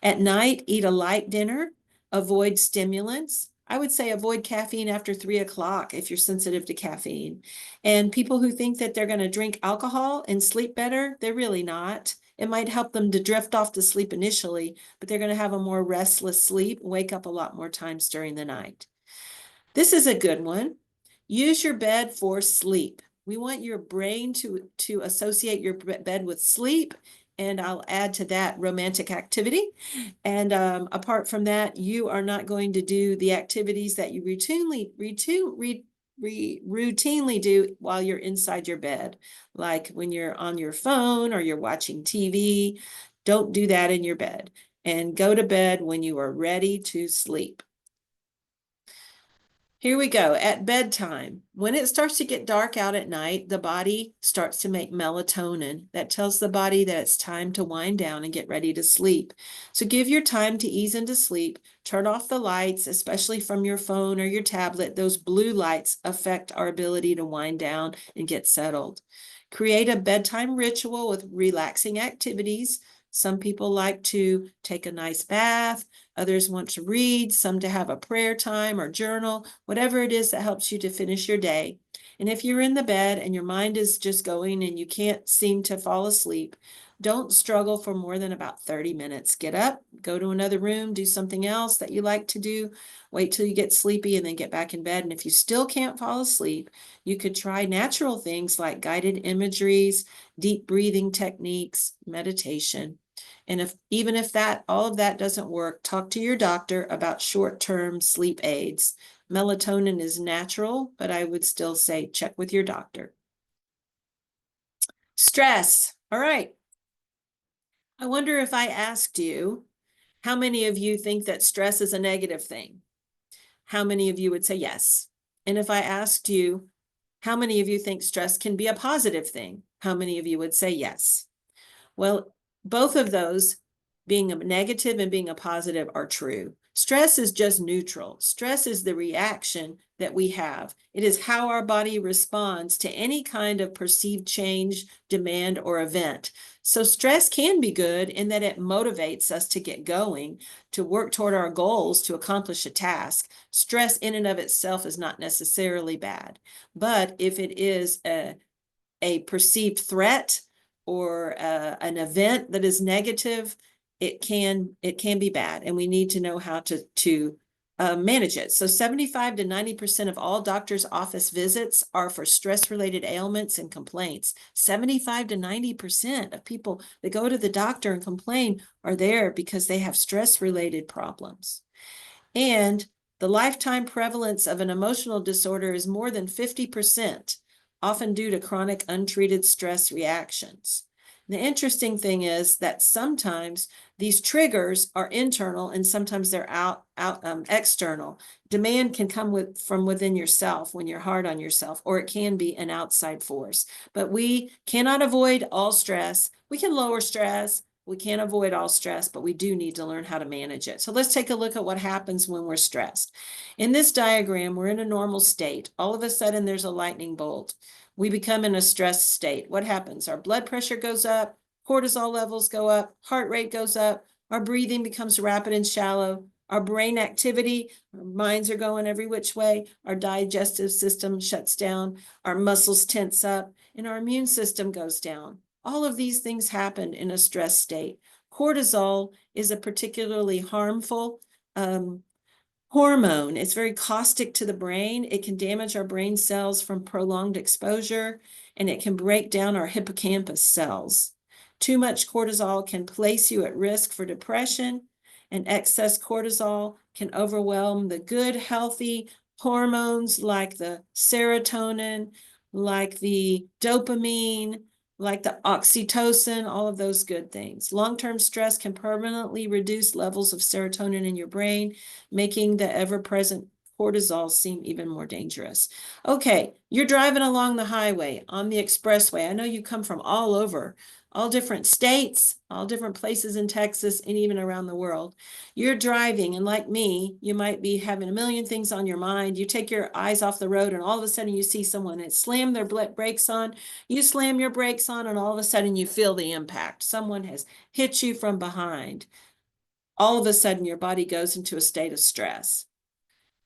S3: At night, eat a light dinner, avoid stimulants. I would say avoid caffeine after 3 o'clock if you're sensitive to caffeine. And people who think that they're going to drink alcohol and sleep better, they're really not. It might help them to drift off to sleep initially, but they're going to have a more restless sleep, wake up a lot more times during the night. This is a good one. Use your bed for sleep. We want your brain to associate your bed with sleep, and I'll add to that romantic activity. And apart from that, you are not going to do the activities that you routinely do while you're inside your bed, like when you're on your phone or you're watching TV. Don't do that in your bed, and go to bed when you are ready to sleep. Here we go. At bedtime, when it starts to get dark out at night, the body starts to make melatonin. That tells the body that it's time to wind down and get ready to sleep. So give your time to ease into sleep. Turn off the lights, especially from your phone or your tablet. Those blue lights affect our ability to wind down and get settled. Create a bedtime ritual with relaxing activities. Some people like to take a nice bath. Others want to read, some to have a prayer time or journal, whatever it is that helps you to finish your day. And if you're in the bed and your mind is just going and you can't seem to fall asleep, don't struggle for more than about 30 minutes. Get up, go to another room, do something else that you like to do. Wait till you get sleepy and then get back in bed. And if you still can't fall asleep, you could try natural things like guided imageries, deep breathing techniques, meditation. And even if all of that doesn't work, talk to your doctor about short-term sleep aids. Melatonin is natural, but I would still say check with your doctor. Stress. All right. I wonder if I asked you, how many of you think that stress is a negative thing? How many of you would say yes? And if I asked you, how many of you think stress can be a positive thing? How many of you would say yes? Well, both of those, being a negative and being a positive, are true. Stress is just neutral. Stress is the reaction that we have. It is how our body responds to any kind of perceived change, demand, or event. So stress can be good in that it motivates us to get going, to work toward our goals, to accomplish a task. Stress in and of itself is not necessarily bad. But if it is a perceived threat or an event that is negative, it can be bad, and we need to know how to manage it. So 75 to 90% of all doctors' office visits are for stress-related ailments and complaints. 75 to 90% of people that go to the doctor and complain are there because they have stress-related problems. And the lifetime prevalence of an emotional disorder is more than 50%, often due to chronic untreated stress reactions. The interesting thing is that sometimes these triggers are internal and sometimes they're external. Demand can come from within yourself when you're hard on yourself, or it can be an outside force. But we cannot avoid all stress. We can lower stress. We can't avoid all stress, but we do need to learn how to manage it. So let's take a look at what happens when we're stressed. In this diagram, we're in a normal state. All of a sudden, there's a lightning bolt. We become in a stressed state. What happens? Our blood pressure goes up, cortisol levels go up, heart rate goes up, our breathing becomes rapid and shallow, our brain activity, our minds are going every which way, our digestive system shuts down, our muscles tense up, and our immune system goes down. All of these things happen in a stress state. Cortisol is a particularly harmful hormone. It's very caustic to the brain. It can damage our brain cells from prolonged exposure, and it can break down our hippocampus cells. Too much cortisol can place you at risk for depression, and excess cortisol can overwhelm the good, healthy hormones like the serotonin, like the dopamine, like the oxytocin, all of those good things. Long-term stress can permanently reduce levels of serotonin in your brain, making the ever-present cortisol seem even more dangerous. Okay, you're driving along the highway on the expressway. I know you come from all over, all different states, all different places in Texas, and even around the world. You're driving, and like me, you might be having a million things on your mind. You take your eyes off the road, and all of a sudden you see someone that slammed their brakes on. You slam your brakes on, and all of a sudden you feel the impact. Someone has hit you from behind. All of a sudden your body goes into a state of stress.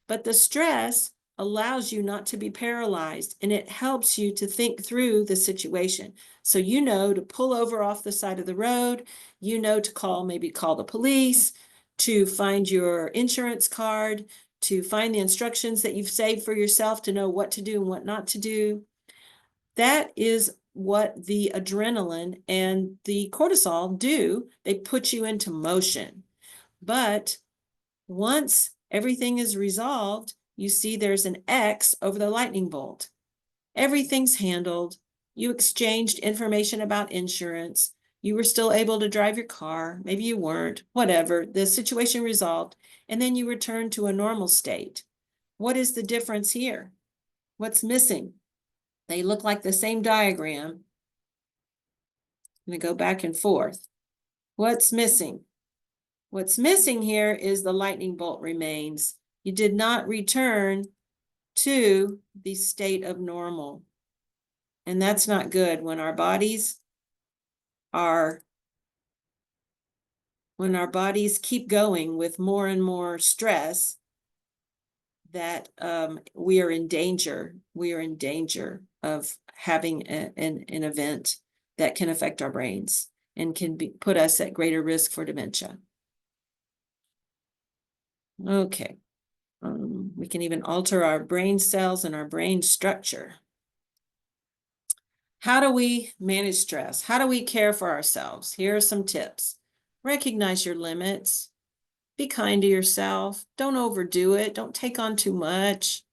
S3: But the stress allows you not to be paralyzed, and it helps you to think through the situation. So you know to pull over off the side of the road, you know to maybe call the police, to find your insurance card, to find the instructions that you've saved for yourself to know what to do and what not to do. That is what the adrenaline and the cortisol do. They put you into motion. But once everything is resolved, you see there's an X over the lightning bolt. Everything's handled. You exchanged information about insurance. You were still able to drive your car. Maybe you weren't, whatever. The situation resolved. And then you return to a normal state. What is the difference here? What's missing? They look like the same diagram. I'm going to go back and forth. What's missing? What's missing here is the lightning bolt remains. You did not return to the state of normal. And that's not good when our bodies keep going with more and more stress, that we are in danger. We are in danger of having an event that can affect our brains and can put us at greater risk for dementia. Okay. We can even alter our brain cells and our brain structure. How do we manage stress? How do we care for ourselves? Here are some tips. Recognize your limits. Be kind to yourself. Don't overdo it. Don't take on too much.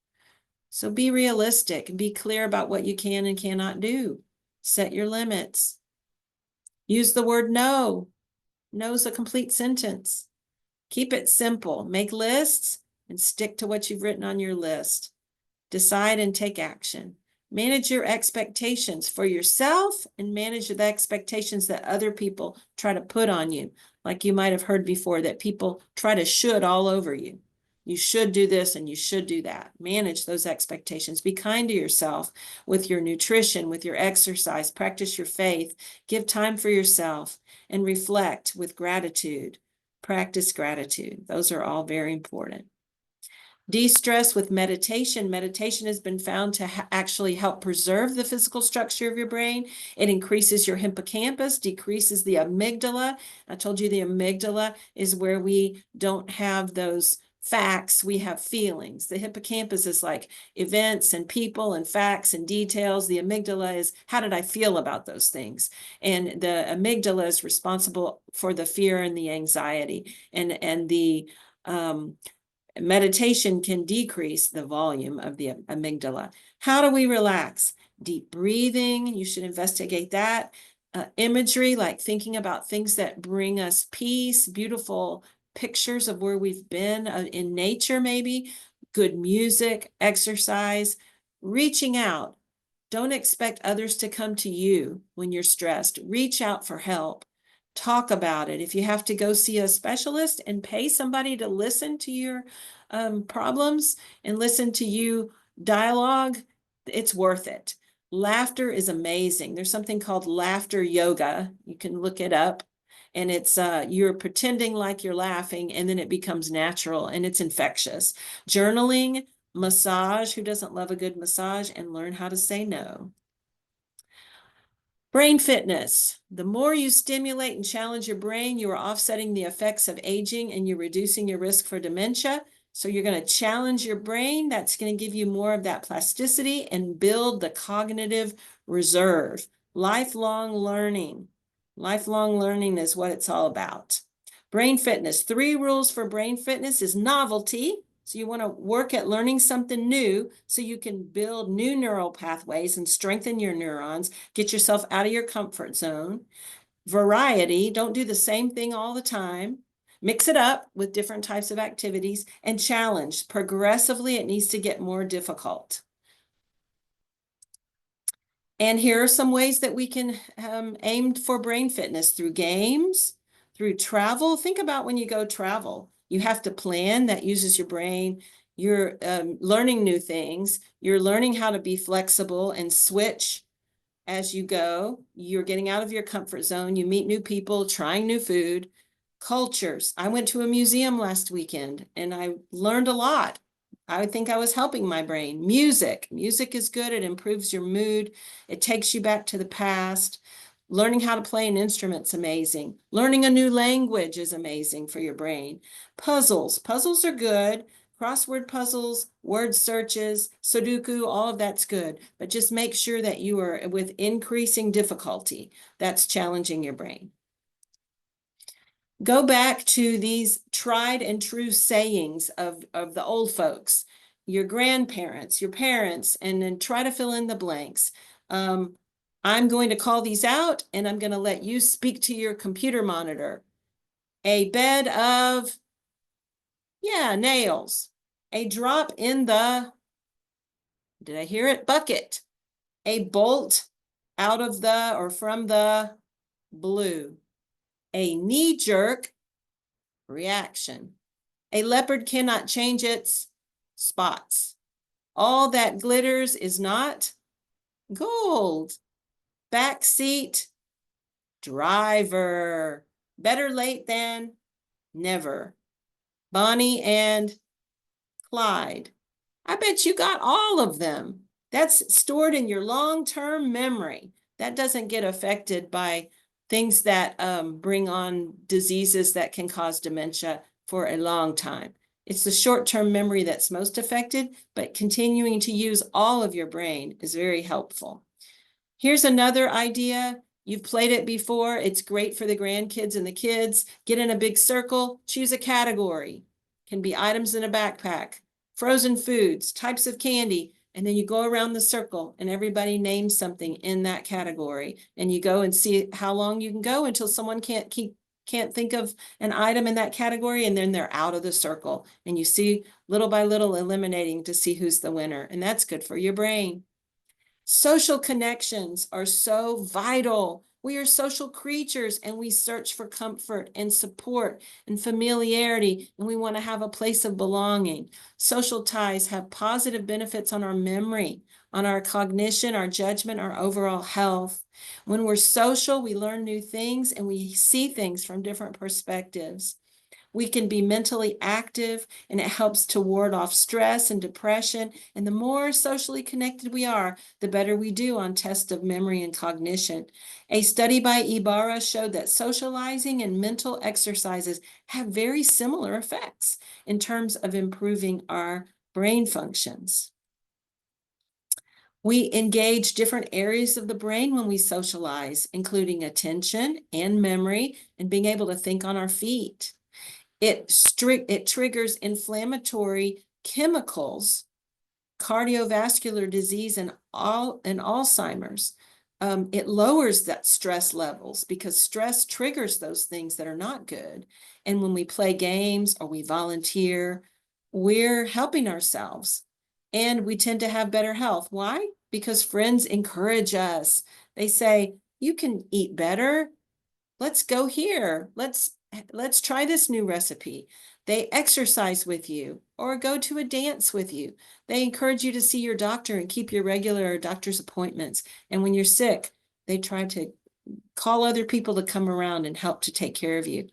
S3: So be realistic and be clear about what you can and cannot do. Set your limits. Use the word no. No is a complete sentence. Keep it simple. Make lists and stick to what you've written on your list. Decide and take action. Manage your expectations for yourself and manage the expectations that other people try to put on you. Like you might have heard before, that people try to should all over you. You should do this and you should do that. Manage those expectations. Be kind to yourself with your nutrition, with your exercise. Practice your faith. Give time for yourself and reflect with gratitude. Practice gratitude. Those are all very important. De-stress with meditation. Meditation has been found to actually help preserve the physical structure of your brain. It increases your hippocampus, decreases the amygdala. I told you the amygdala is where we don't have those facts, we have feelings. The hippocampus is like events and people and facts and details. The amygdala is how did I feel about those things? And the amygdala is responsible for the fear and the anxiety. And the meditation can decrease the volume of the amygdala. How do we relax? Deep breathing, you should investigate that. Imagery, like thinking about things that bring us peace, beautiful pictures of where we've been in nature, maybe. Good music, exercise, reaching out. Don't expect others to come to you when you're stressed. Reach out for help. Talk about it. If you have to go see a specialist and pay somebody to listen to your problems and listen to you dialogue, it's worth it. Laughter is amazing. There's something called laughter yoga. You can look it up. And it's you're pretending like you're laughing and then it becomes natural and it's infectious. Journaling, massage, who doesn't love a good massage, and learn how to say no. Brain fitness. The more you stimulate and challenge your brain, you are offsetting the effects of aging and you're reducing your risk for dementia. So you're going to challenge your brain. That's going to give you more of that plasticity and build the cognitive reserve. Lifelong learning. Lifelong learning is what it's all about. Brain fitness. 3 rules for brain fitness is novelty. So you want to work at learning something new so you can build new neural pathways and strengthen your neurons, get yourself out of your comfort zone. Variety, don't do the same thing all the time. Mix it up with different types of activities and challenge. Progressively, it needs to get more difficult. And here are some ways that we can aim for brain fitness through games, through travel. Think about when you go travel. You have to plan. That uses your brain. You're learning new things. You're learning how to be flexible and switch as you go. You're getting out of your comfort zone. You meet new people, trying new food. Cultures. I went to a museum last weekend and I learned a lot. I think I was helping my brain. Music. Music is good. It improves your mood. It takes you back to the past. Learning how to play an instrument's amazing. Learning a new language is amazing for your brain. Puzzles. Puzzles are good. Crossword puzzles, word searches, Sudoku, all of that's good. But just make sure that you are with increasing difficulty. That's challenging your brain. Go back to these tried and true sayings of the old folks, your grandparents, your parents, and then try to fill in the blanks. I'm going to call these out and I'm going to let you speak to your computer monitor. A bed of, nails. A drop in the, did I hear it? Bucket. A bolt out of the or from the blue. A knee-jerk reaction. A leopard cannot change its spots. All that glitters is not gold. Backseat driver. Better late than never. Bonnie and Clyde. I bet you got all of them. That's stored in your long-term memory. That doesn't get affected by things that bring on diseases that can cause dementia for a long time. It's the short-term memory that's most affected, but continuing to use all of your brain is very helpful. Here's another idea. You've played it before. It's great for the grandkids and the kids. Get in a big circle, choose a category. Can be items in a backpack, frozen foods, types of candy, and then you go around the circle and everybody names something in that category. And you go and see how long you can go until someone can't think of an item in that category, and then they're out of the circle. And you see little by little eliminating to see who's the winner. And that's good for your brain. Social connections are so vital. We are social creatures and we search for comfort and support and familiarity, and we want to have a place of belonging. Social ties have positive benefits on our memory, on our cognition, our judgment, our overall health. When we're social, we learn new things and we see things from different perspectives. We can be mentally active, and it helps to ward off stress and depression. And the more socially connected we are, the better we do on tests of memory and cognition. A study by Ibarra showed that socializing and mental exercises have very similar effects in terms of improving our brain functions. We engage different areas of the brain when we socialize, including attention and memory and being able to think on our feet. It triggers inflammatory chemicals, cardiovascular disease, and Alzheimer's. It lowers that stress levels because stress triggers those things that are not good. And when we play games or we volunteer, we're helping ourselves. And we tend to have better health. Why? Because friends encourage us. They say, you can eat better. Let's go here. Let's try this new recipe. They exercise with you or go to a dance with you. They encourage you to see your doctor and keep your regular doctor's appointments. And when you're sick, they try to call other people to come around and help to take care of you.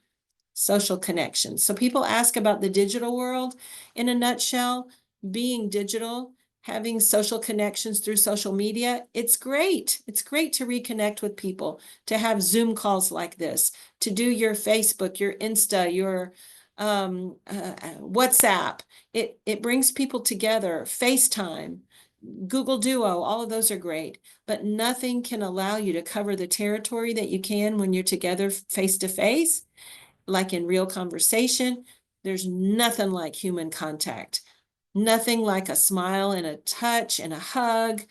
S3: Social connections. So people ask about the digital world. In a nutshell, being digital, having social connections through social media, it's great. It's great to reconnect with people, to have Zoom calls like this, to do your Facebook, your Insta, your WhatsApp. It brings people together. FaceTime, Google Duo, all of those are great, but nothing can allow you to cover the territory that you can when you're together face to face, like in real conversation. There's nothing like human contact. Nothing like a smile and a touch and a hug,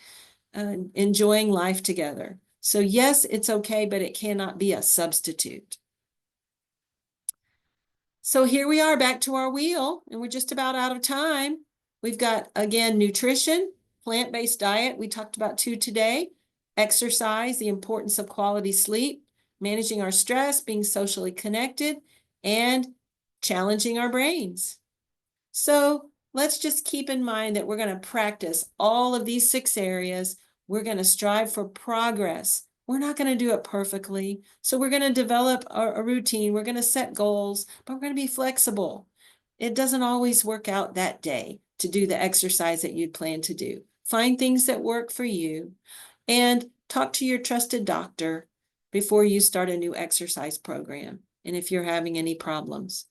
S3: enjoying life together. So yes, it's okay, but it cannot be a substitute. So here we are back to our wheel, and we're just about out of time. We've got, again, nutrition, plant-based diet. We talked about 2 today. Exercise, the importance of quality sleep, managing our stress, being socially connected, and challenging our brains. So let's just keep in mind that we're going to practice all of these 6 areas. We're going to strive for progress. We're not going to do it perfectly. So we're going to develop a routine. We're going to set goals, but we're going to be flexible. It doesn't always work out that day to do the exercise that you'd plan to do. Find things that work for you and talk to your trusted doctor before you start a new exercise program, and if you're having any problems.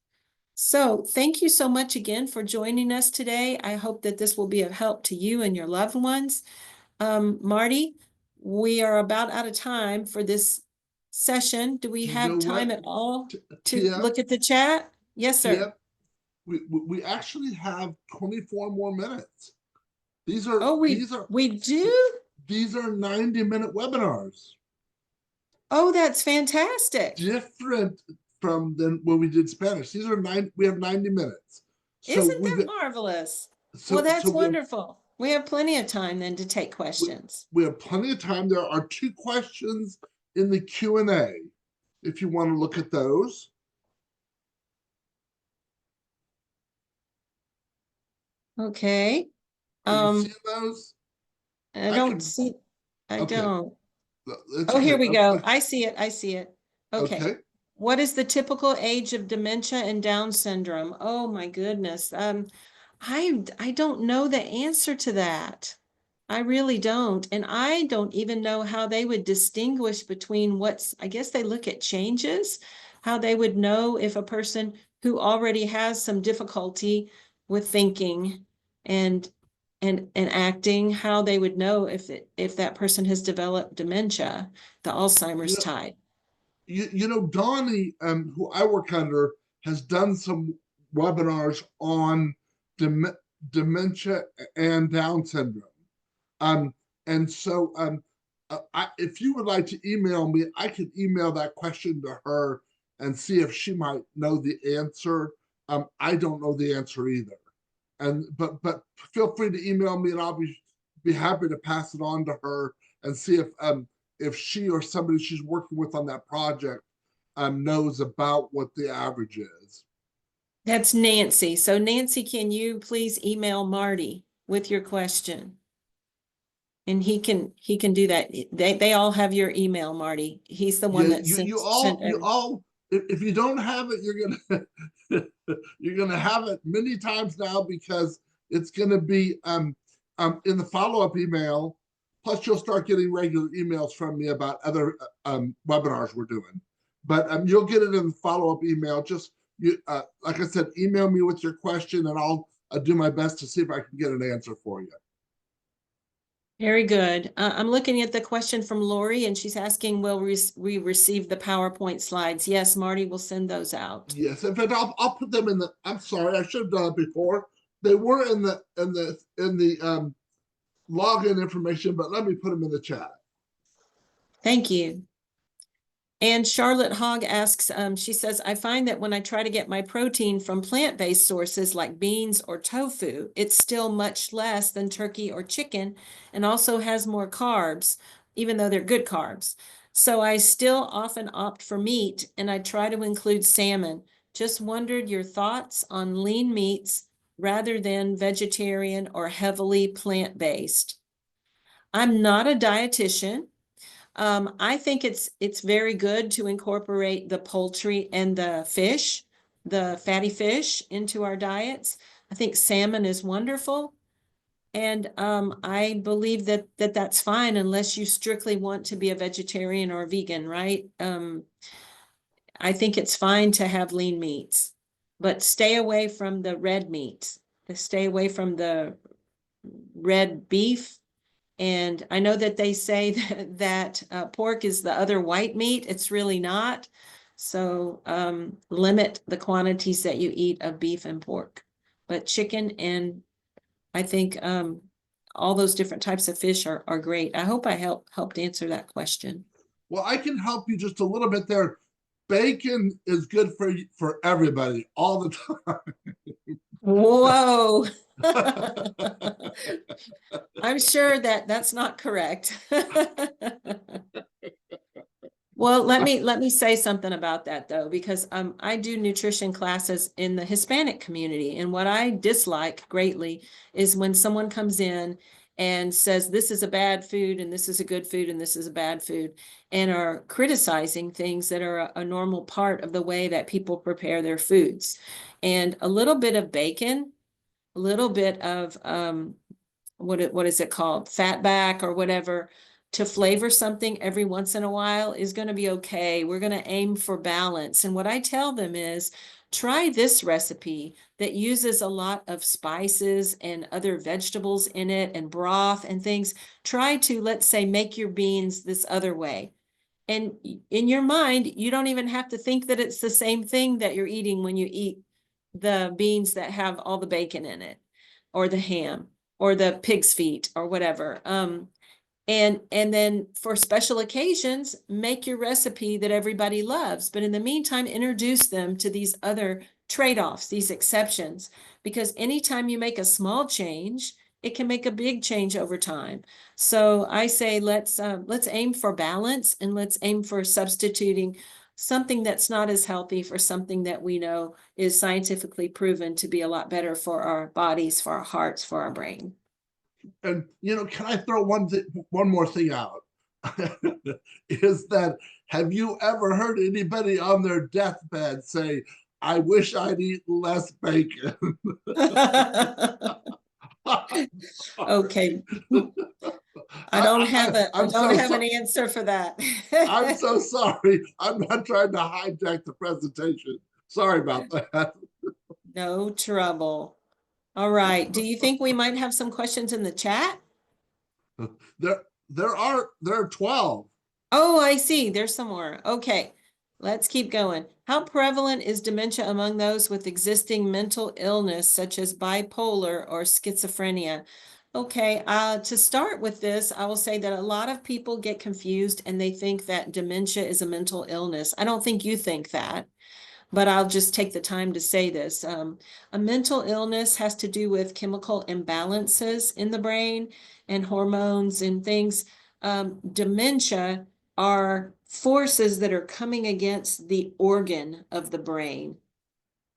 S3: So thank you so much again for joining us today. I hope that this will be of help to you and your loved ones. Marty, we are about out of time for this session. Do we
S1: You
S3: have
S1: know
S3: time
S1: what,
S3: at all to
S1: Tia?
S3: look at the chat? Yes, sir.
S1: Yep. We actually have 24 more minutes. These are
S3: Oh, we do?
S1: these are 90-minute webinars.
S3: Oh, that's fantastic.
S1: Different from than when we did Spanish. These are we have 90 minutes. So
S3: Isn't
S1: we've
S3: that marvelous? Well,
S1: so
S3: that's
S1: so
S3: wonderful. We have plenty of time then to take
S1: we,
S3: questions.
S1: we have plenty of time. There are 2 questions in the Q&A if you want to look at those.
S3: Okay.
S1: Are you
S3: Um,
S1: seeing those?
S3: I
S1: I
S3: don't
S1: can.
S3: see, I
S1: Okay,
S3: don't.
S1: it's
S3: Oh, here
S1: okay.
S3: we go. I see it. I see it. Okay.
S1: Okay.
S3: What is the typical age of dementia and Down syndrome? Oh my goodness. I don't know the answer to that. I really don't. And I don't even know how they would distinguish between I guess they look at changes, how they would know if a person who already has some difficulty with thinking and and acting, how they would know if that person has developed dementia, the
S1: You
S3: Alzheimer's
S1: know,
S3: type.
S1: Donnie, who I work under, has done some webinars on dem dementia and Down syndrome. Um, and so, if you would like to email me, I could email that question to her and see if she might know the answer. I don't know the answer either. But feel free to email me, and I'll be happy to pass it on to her and see if she or somebody she's working with on that project knows about what the average is.
S3: That's Nancy. So Nancy, can you please email Marty with your question? And he can do that. They all have your email, Marty. He's the one
S1: Yeah,
S3: that sent
S1: you
S3: every.
S1: all. If you don't have it, you're gonna have it many times now because it's gonna be in the follow-up email. Plus, you'll start getting regular emails from me about other webinars we're doing. But you'll get it in the follow-up email. Just like I said, email me with your question, and I'll do my best to see if I can get an answer for you.
S3: Very good. I'm looking at the question from Lori, and she's asking, will we receive the PowerPoint slides? Yes, Marty will send those out.
S1: Yes, in fact, I'll put them in the. I'm sorry, I should have done it before. They were in the login information, but let me put them in the chat.
S3: Thank you. And Charlotte Hogg asks, she says, I find that when I try to get my protein from plant-based sources like beans or tofu, it's still much less than turkey or chicken and also has more carbs, even though they're good carbs. So I still often opt for meat and I try to include salmon. Just wondered your thoughts on lean meats rather than vegetarian or heavily plant-based. I'm not a dietitian. I think it's very good to incorporate the poultry and the fish, the fatty fish, into our diets. I think salmon is wonderful. And I believe that that's fine unless you strictly want to be a vegetarian or a vegan, right? I think it's fine to have lean meats, but stay away from the red meat. Stay away from the red beef. And I know that they say that pork is the other white meat. It's really not. So limit the quantities that you eat of beef and pork. But chicken and I think all those different types of fish are great. I hope I helped answer that question.
S1: Well, I can help you just a little bit there. Bacon is good for everybody all the
S3: Whoa.
S1: time.
S3: I'm sure that that's not correct. Well, let me say something about that though, because I do nutrition classes in the Hispanic community, and what I dislike greatly is when someone comes in and says this is a bad food and this is a good food and this is a bad food, and are criticizing things that are a normal part of the way that people prepare their foods. And a little bit of bacon, a little bit of what is it called? Fatback or whatever, to flavor something every once in a while is going to be okay. We're going to aim for balance. And what I tell them is try this recipe that uses a lot of spices and other vegetables in it and broth and things. Try to, let's say, make your beans this other way. And in your mind, you don't even have to think that it's the same thing that you're eating when you eat the beans that have all the bacon in it, or the ham, or the pig's feet, or whatever. And then for special occasions, make your recipe that everybody loves. But in the meantime, introduce them to these other trade-offs, these exceptions, because anytime you make a small change, it can make a big change over time. So I say let's aim for balance, and let's aim for substituting something that's not as healthy for something that we know is scientifically proven to be a lot better for our bodies, for our hearts, for our brain.
S1: And can I throw one more thing out? Is that, have you ever heard anybody on their deathbed say, "I wish I'd eat less bacon"?
S3: Okay. I don't have an answer for that.
S1: I'm so sorry. I'm not trying to hijack the presentation. Sorry about that.
S3: No trouble. All right. Do you think we might have some questions in the chat?
S1: There are 12.
S3: Oh, I see. There's some more. Okay. Let's keep going. How prevalent is dementia among those with existing mental illness, such as bipolar or schizophrenia? Okay, to start with this, I will say that a lot of people get confused and they think that dementia is a mental illness. I don't think you think that, but I'll just take the time to say this. A mental illness has to do with chemical imbalances in the brain and hormones and things. Dementia are forces that are coming against the organ of the brain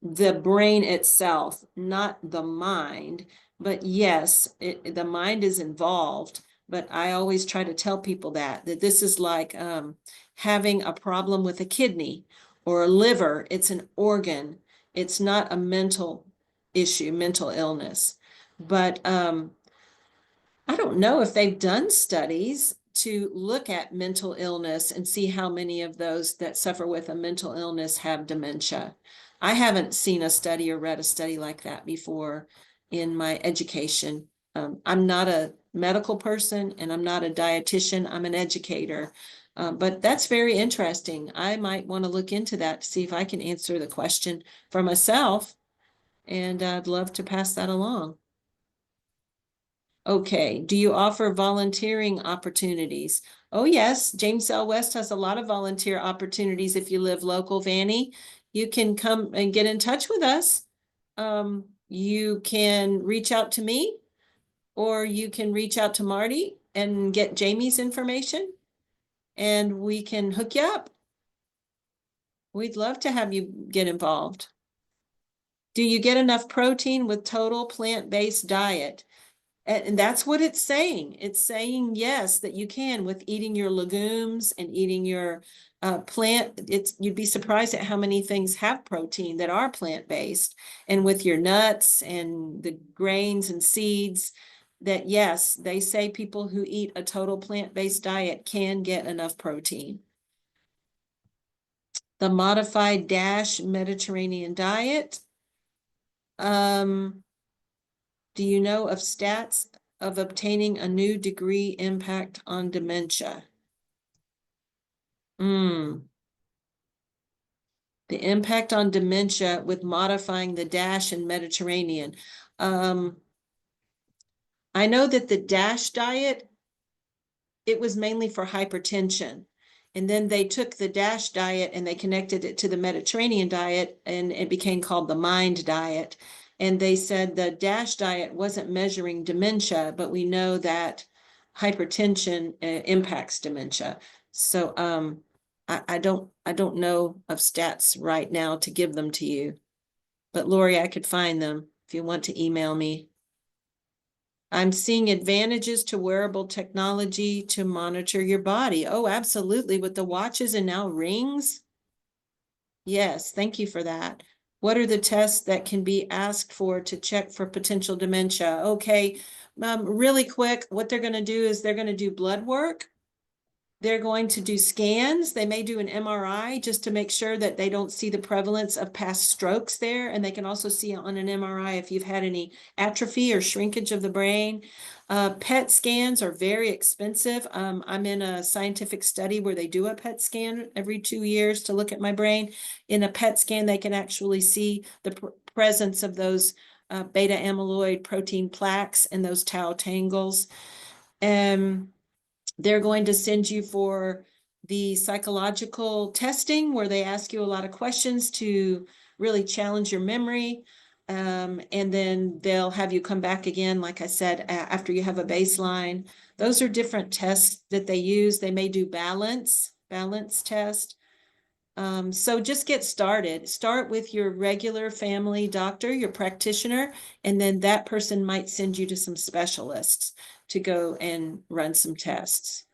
S3: itself, not the mind. But yes, the mind is involved. But I always try to tell people that this is like having a problem with a kidney or a liver. It's an organ. It's not a mental issue, mental illness. But I don't know if they've done studies to look at mental illness and see how many of those that suffer with a mental illness have dementia. I haven't seen a study or read a study like that before in my education. I'm not a medical person and I'm not a dietitian. I'm an educator. But that's very interesting. I might want to look into that to see if I can answer the question for myself. And I'd love to pass that along. Okay, do you offer volunteering opportunities? Oh, yes, James L. West has a lot of volunteer opportunities if you live local, Vanny. You can come and get in touch with us. You can reach out to me, or you can reach out to Marty and get Jamie's information, and we can hook you up. We'd love to have you get involved. Do you get enough protein with total plant-based diet? And that's what it's saying. It's saying, yes, that you can with eating your legumes and eating your plant. You'd be surprised at how many things have protein that are plant-based. And with your nuts and the grains and seeds, that yes, they say people who eat a total plant-based diet can get enough protein. The modified DASH Mediterranean diet. Do you know of stats of obtaining a new degree impact on dementia? The impact on dementia with modifying the DASH and Mediterranean. I know that the DASH diet, it was mainly for hypertension. And then they took the DASH diet and they connected it to the Mediterranean diet, and it became called the MIND diet. And they said the DASH diet wasn't measuring dementia, but we know that hypertension impacts dementia. So I don't know of stats right now to give them to you. But Lori, I could find them if you want to email me. I'm seeing advantages to wearable technology to monitor your body. Oh, absolutely. With the watches and now rings. Yes, thank you for that. What are the tests that can be asked for to check for potential dementia? Okay, really quick, what they're going to do is they're going to do blood work. They're going to do scans. They may do an MRI just to make sure that they don't see the prevalence of past strokes there. And they can also see on an MRI if you've had any atrophy or shrinkage of the brain. PET scans are very expensive. I'm in a scientific study where they do a PET scan every 2 years to look at my brain. In a PET scan, they can actually see the presence of those beta amyloid protein plaques and those tau tangles. They're going to send you for the psychological testing where they ask you a lot of questions to really challenge your memory. And then they'll have you come back again, like I said, after you have a baseline. Those are different tests that they use. They may do balance test. So just get started. Start with your regular family doctor, your practitioner, and then that person might send you to some specialists to go and run some tests.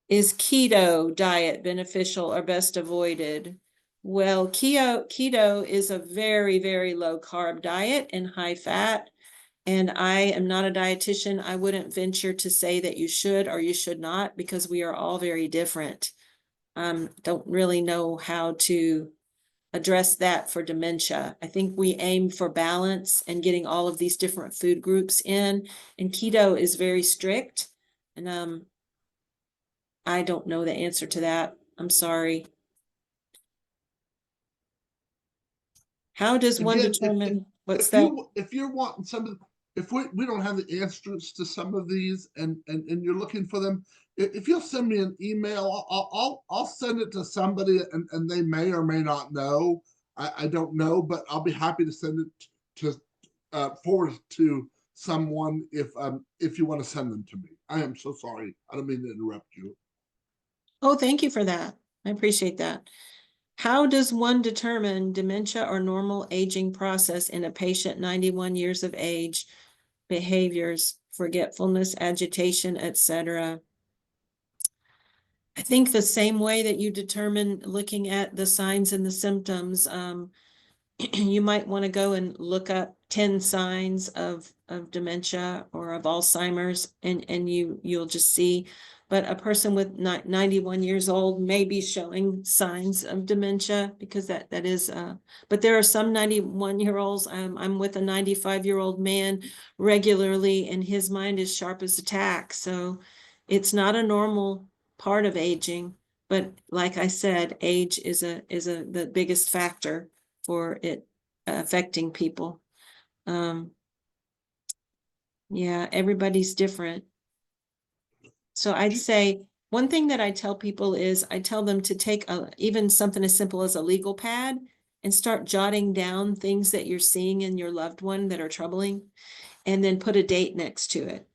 S3: Is keto diet beneficial or best avoided? Well, keto is a very, very low carb diet and high fat. And I am not a dietitian. I wouldn't venture to say that you should or you should not, because we are all very different. Don't really know how to address that for dementia. I think we aim for balance and getting all of these different food groups in, and keto is very strict. And I don't know the answer to that. I'm sorry. How does one
S1: Again,
S3: determine what's that?
S1: if you're wanting some of, if we don't have the answers to some of these and you're looking for them, if you'll send me an email, I'll send it to somebody and they may or may not know. I don't know, but I'll be happy to send it to forward it to someone if you want to send them to me. I am so sorry. I don't mean to interrupt you.
S3: Oh, thank you for that. I appreciate that. How does one determine dementia or normal aging process in a patient 91 years of age, behaviors, forgetfulness, agitation, etc.? I think the same way that you determine looking at the signs and the symptoms, you might want to go and look up 10 signs of dementia or of Alzheimer's, and you'll just see. But a person with 91 years old may be showing signs of dementia, because that is, but there are some 91-year-olds. I'm with a 95-year-old man regularly, and his mind is sharp as a tack. So it's not a normal part of aging. But like I said, age is the biggest factor for it affecting people. Yeah, everybody's different. So I'd say one thing that I tell people is I tell them to take even something as simple as a legal pad and start jotting down things that you're seeing in your loved one that are troubling, and then put a date next to it.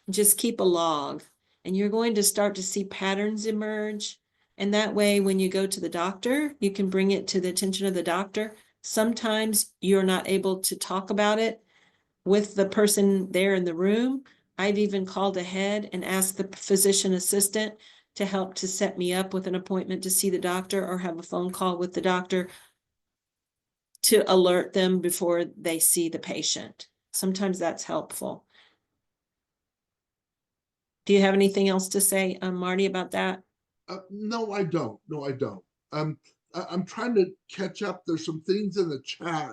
S3: Just keep a log, and you're going to start to see patterns emerge. And that way, when you go to the doctor, you can bring it to the attention of the doctor. Sometimes you're not able to talk about it with the person there in the room. I've even called ahead and asked the physician assistant to help to set me up with an appointment to see the doctor, or have a phone call with the doctor to alert them before they see the patient. Sometimes that's helpful. Do you have anything else to say, Marty, about that?
S1: No, I don't. No, I don't. I'm trying to catch up. There's some things in the chat,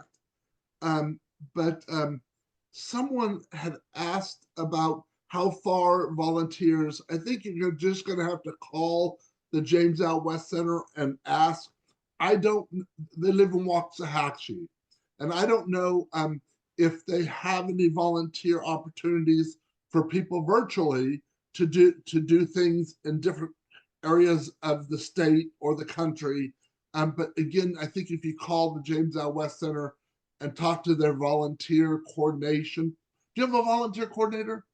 S1: but someone had asked about how far volunteers. I think you're just going to have to call the James Al West Center and ask. I don't. They live in Waxahachie, and I don't know if they have any volunteer opportunities for people virtually to do things in different areas of the state or the country. But again, I think if you call the James Al West Center and talk to their volunteer coordination. Do you have a volunteer coordinator?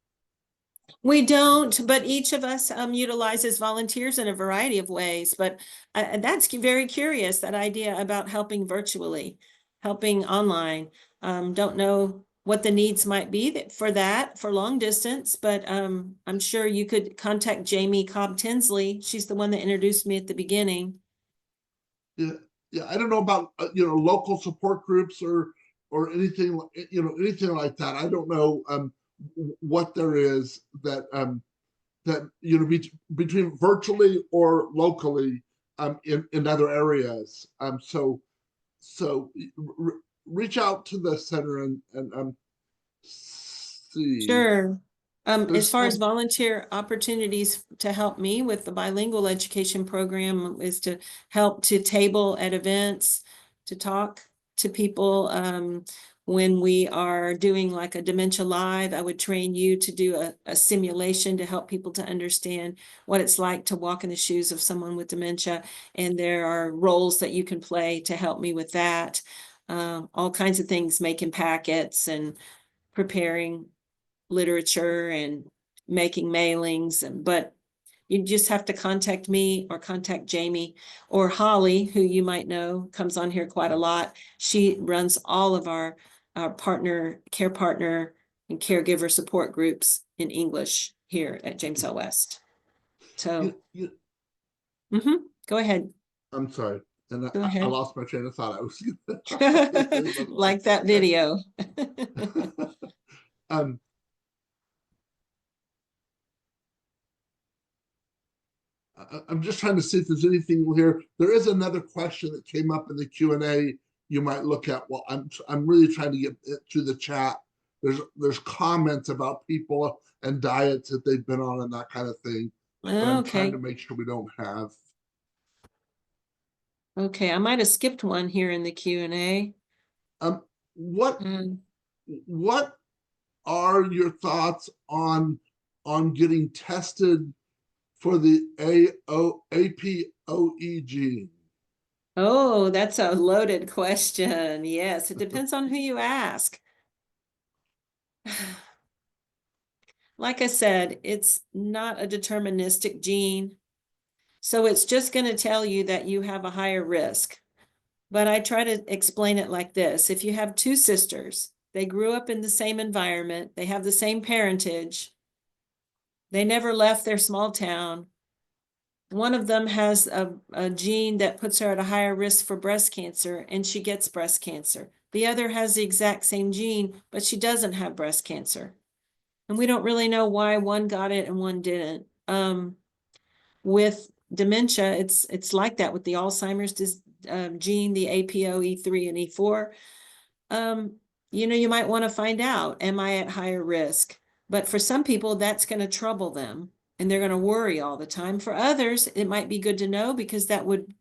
S3: We don't, but each of us utilizes volunteers in a variety of ways. But that's very curious, that idea about helping virtually, helping online. Don't know what the needs might be for that for long distance, but I'm sure you could contact Jamie Cobb Tinsley. She's the one that introduced me at the beginning.
S1: Yeah, yeah. I don't know about local support groups or anything anything like that. I don't know what there is that between virtually or locally in other areas. So reach out to the center and see.
S3: Sure. As
S1: There's
S3: far as volunteer opportunities to help me with the bilingual education program is to help to table at events, to talk to people. when we are doing like a Dementia Live, I would train you to do a simulation to help people to understand what it's like to walk in the shoes of someone with dementia. And there are roles that you can play to help me with that. All kinds of things, making packets and preparing literature and making mailings. But you just have to contact me or contact Jamie or Holly, who you might know comes on here quite a lot. She runs all of our care partner and caregiver support groups in English here at James L. West. So go ahead.
S1: I'm sorry. And
S3: Go
S1: I
S3: ahead.
S1: lost my train of thought. I was
S3: Like that video.
S1: um, I'm just trying to see if there's anything here. There is another question that came up in the Q&A you might look at. Well, I'm really trying to get it through the chat. There's comments about people and diets that they've been on and that kind of thing. But I'm trying
S3: Okay.
S1: to make sure we don't have.
S3: Okay, I might have skipped one here in the Q&A.
S1: What are your thoughts on getting tested for the APOE gene?
S3: Oh, that's a loaded question. Yes, it depends on who you ask. Like I said, it's not a deterministic gene. So it's just going to tell you that you have a higher risk. But I try to explain it like this. If you have two sisters, they grew up in the same environment, they have the same parentage, they never left their small town. One of them has a gene that puts her at a higher risk for breast cancer, and she gets breast cancer. The other has the exact same gene, but she doesn't have breast cancer. And we don't really know why one got it and one didn't. With dementia, it's like that with the Alzheimer's gene, the APOE3 and E4. You might want to find out, am I at higher risk? But for some people, that's going to trouble them and they're going to worry all the time. For others, it might be good to know because that would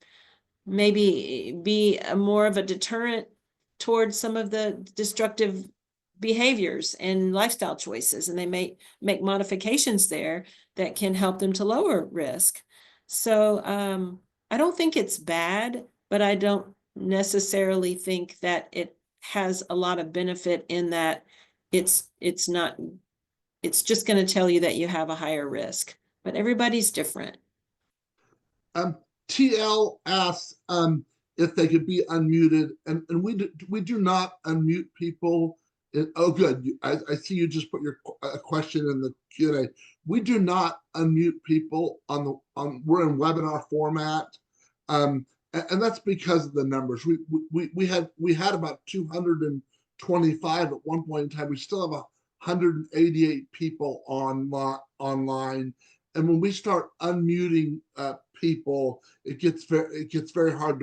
S3: maybe be more of a deterrent towards some of the destructive behaviors and lifestyle choices, and they may make modifications there that can help them to lower risk. So I don't think it's bad, but I don't necessarily think that it has a lot of benefit in that it's just going to tell you that you have a higher risk, but everybody's different.
S1: TL asks if they could be unmuted, and we do not unmute people. Oh, good. I see you just put your question in the Q&A. We do not unmute people we're in webinar format, and that's because of the numbers. We had about 225 at one point in time. We still have 188 people online. And when we start unmuting people, it gets very hard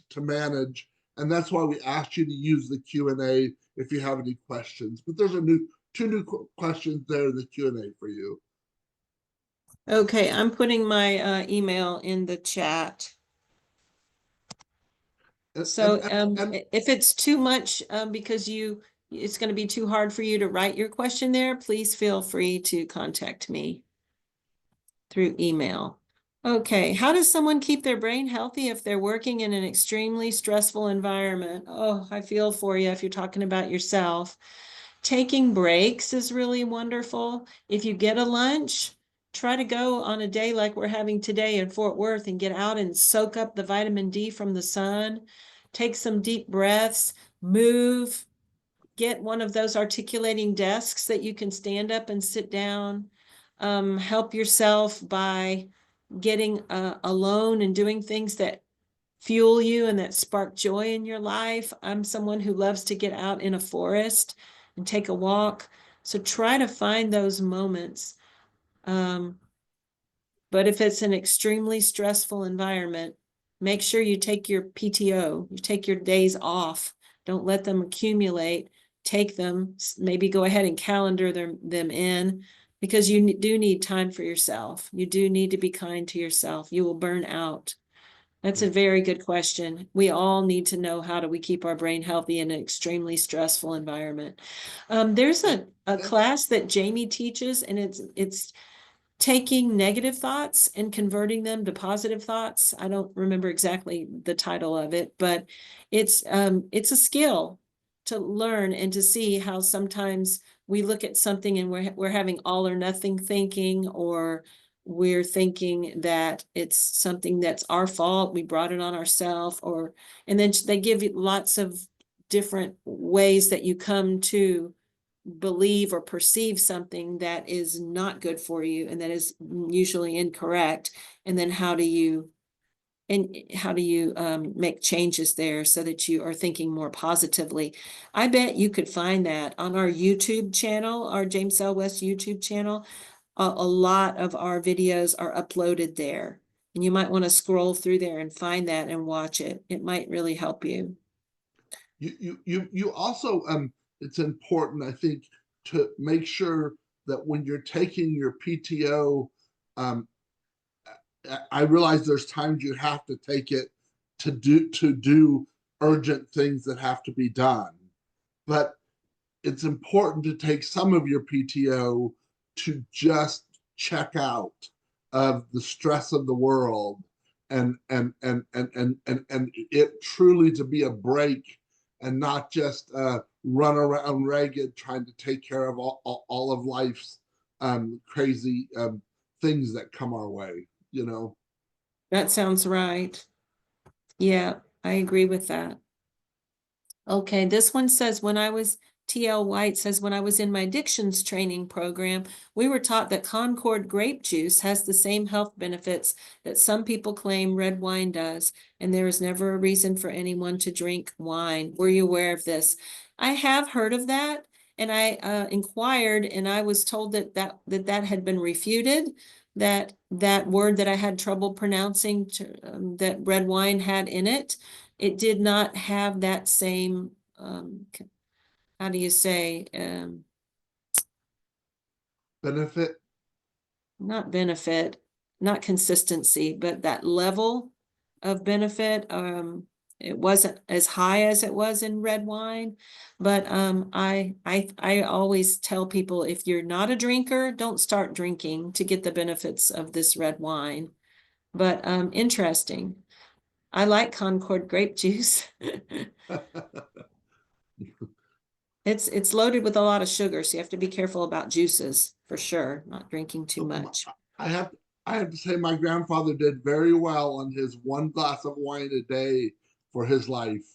S1: to manage, and that's why we asked you to use the Q&A if you have any questions. But there's two new questions there in the Q&A for you.
S3: Okay, I'm putting my email in the chat. So if it's too much because it's going to be too hard for you to write your question there, please feel free to contact me through email. Okay, how does someone keep their brain healthy if they're working in an extremely stressful environment? Oh, I feel for you if you're talking about yourself. Taking breaks is really wonderful. If you get a lunch, try to go on a day like we're having today in Fort Worth and get out and soak up the vitamin D from the sun. Take some deep breaths, move, get one of those articulating desks that you can stand up and sit down. Help yourself by getting alone and doing things that fuel you and that spark joy in your life. I'm someone who loves to get out in a forest and take a walk. So try to find those moments. But if it's an extremely stressful environment, make sure you take your PTO, you take your days off. Don't let them accumulate. Take them, maybe go ahead and calendar them in, because you do need time for yourself. You do need to be kind to yourself. You will burn out. That's a very good question. We all need to know, how do we keep our brain healthy in an extremely stressful environment? There's a class that Jamie teaches, and it's taking negative thoughts and converting them to positive thoughts. I don't remember exactly the title of it, but it's a skill to learn and to see how sometimes we look at something and we're having all or nothing thinking, or we're thinking that it's something that's our fault, we brought it on ourselves, and then they give you lots of different ways that you come to believe or perceive something that is not good for you and that is usually incorrect. And then how do you make changes there so that you are thinking more positively? I bet you could find that on our YouTube channel, our James L. West YouTube channel. A lot of our videos are uploaded there, and you might want to scroll through there and find that and watch it. It might really help you.
S1: You also it's important, I think, to make sure that when you're taking your PTO, I realize there's times you have to take it to do urgent things that have to be done, but it's important to take some of your PTO to just check out of the stress of the world, and it truly to be a break, and not just run around ragged trying to take care of all of life's crazy things that come our way, you know.
S3: That sounds right. Yeah, I agree with that. Okay, this one says, TL White says, when I was in my addictions training program, we were taught that Concord grape juice has the same health benefits that some people claim red wine does, and there is never a reason for anyone to drink wine. Were you aware of this? I have heard of that, and I inquired, and I was told that had been refuted, that word that I had trouble pronouncing, that red wine had in it, it did not have that same, how do you say,
S1: Benefit.
S3: not benefit, not consistency, but that level of benefit. It wasn't as high as it was in red wine, but I always tell people, if you're not a drinker, don't start drinking to get the benefits of this red wine. But interesting. I like Concord grape juice. It's loaded with a lot of sugar, so you have to be careful about juices for sure, not drinking too much.
S1: I have to say my grandfather did very well on his one glass of wine a day for his life.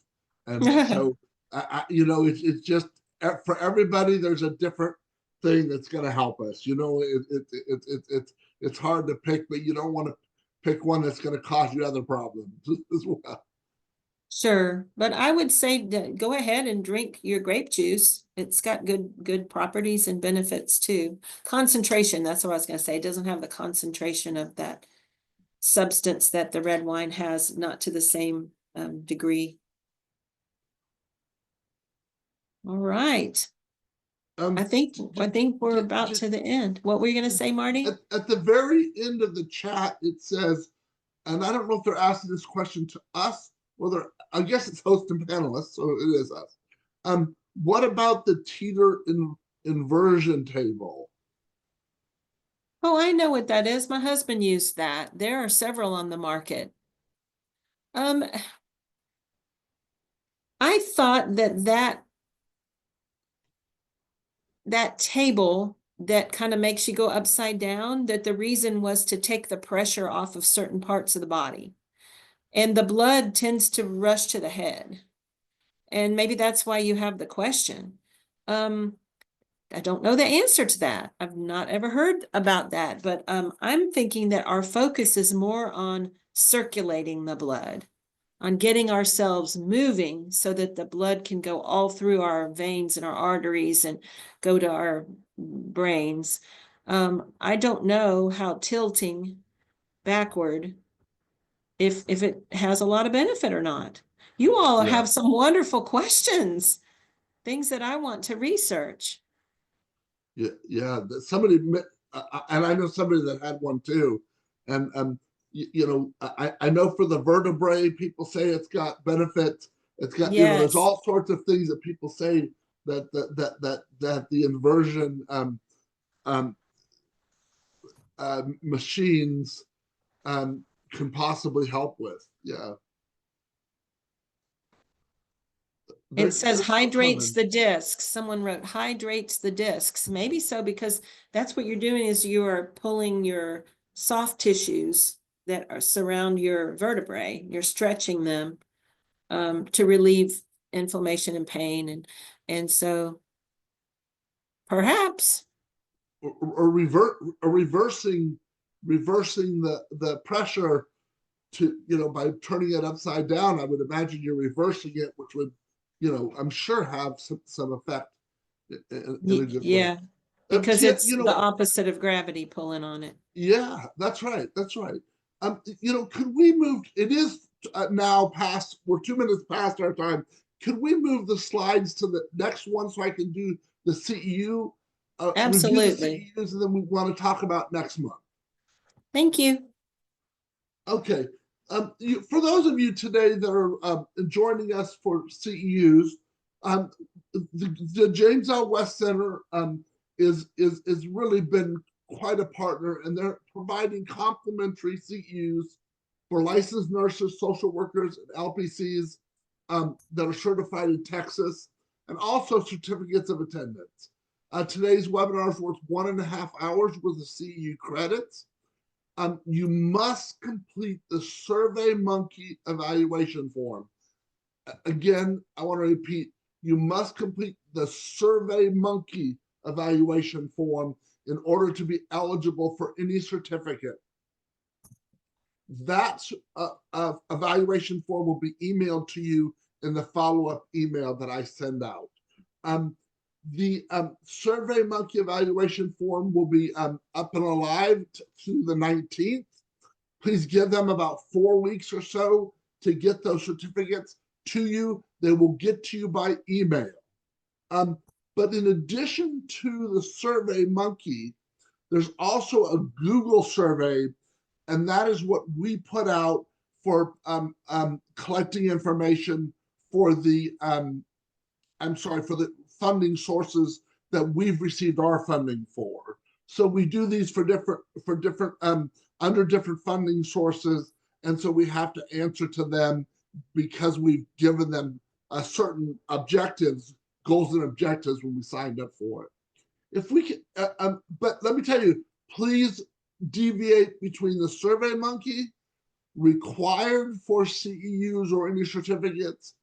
S1: And so it's just for everybody, there's a different thing that's going to help us. It's hard to pick, but you don't want to pick one that's going to cause you other problems as well.
S3: Sure, but I would say go ahead and drink your grape juice. It's got good properties and benefits too. Concentration, that's what I was going to say. It doesn't have the concentration of that substance that the red wine has, not to the same degree. All right. I think we're about to the end. What were you going to say, Marty?
S1: At the very end of the chat, it says, and I don't know if they're asking this question to us, whether, I guess it's host and panelists, so it is us. What about the teeter inversion table?
S3: Oh, I know what that is. My husband used that. There are several on the market. I thought that table that kind of makes you go upside down, that the reason was to take the pressure off of certain parts of the body. And the blood tends to rush to the head. And maybe that's why you have the question. I don't know the answer to that. I've not ever heard about that, but I'm thinking that our focus is more on circulating the blood, on getting ourselves moving so that the blood can go all through our veins and our arteries and go to our brains. I don't know how tilting backward, if it has a lot of benefit or not. You all have some wonderful questions, things that I want to research.
S1: Yeah. Somebody, and I know somebody that had one too, and you know, I know for the vertebrae, people say it's got benefits. It's got, you know, there's
S3: Yes.
S1: all sorts of things that people say that the inversion um, machines can possibly help with. Yeah.
S3: It says
S1: They're still
S3: hydrates
S1: coming.
S3: the discs. Someone wrote hydrates the discs. Maybe so, because that's what you're doing is you are pulling your soft tissues that are surround your vertebrae. You're stretching them to relieve inflammation and pain. And so perhaps,
S1: Or reversing the pressure to, you know, by turning it upside down. I would imagine you're reversing it, which would, you know, I'm sure have some effect in a good way.
S3: yeah, because
S1: Tia,
S3: it's
S1: you
S3: the
S1: know,
S3: opposite of gravity pulling on it.
S1: yeah, that's right. That's right. You know, could we move? It is now past. We're 2 minutes past our time. Could we move the slides to the next one so I can do the CEU, review the
S3: Absolutely.
S1: CEUs, and then we want to talk about next month.
S3: Thank you.
S1: Okay. For those of you today that are joining us for CEUs, the James L. West Center is really been quite a partner, and they're providing complimentary CEUs for licensed nurses, social workers, and LPCs that are certified in Texas, and also certificates of attendance. Today's webinar is worth 1.5 hours worth of CEU credits. You must complete the SurveyMonkey evaluation form. Again, I want to repeat, you must complete the SurveyMonkey evaluation form in order to be eligible for any certificate. That evaluation form will be emailed to you in the follow-up email that I send out. The SurveyMonkey evaluation form will be up and alive to the 19th. Please give them about 4 weeks or so to get those certificates to you. They will get to you by email. But in addition to the SurveyMonkey, there's also a Google survey, and that is what we put out for collecting information for the for the funding sources that we've received our funding for. So we do these for different under different funding sources, and so we have to answer to them because we've given them a certain objectives, goals and objectives when we signed up for it. If we can, but let me tell you, please deviate between the SurveyMonkey required for CEUs or any certificates,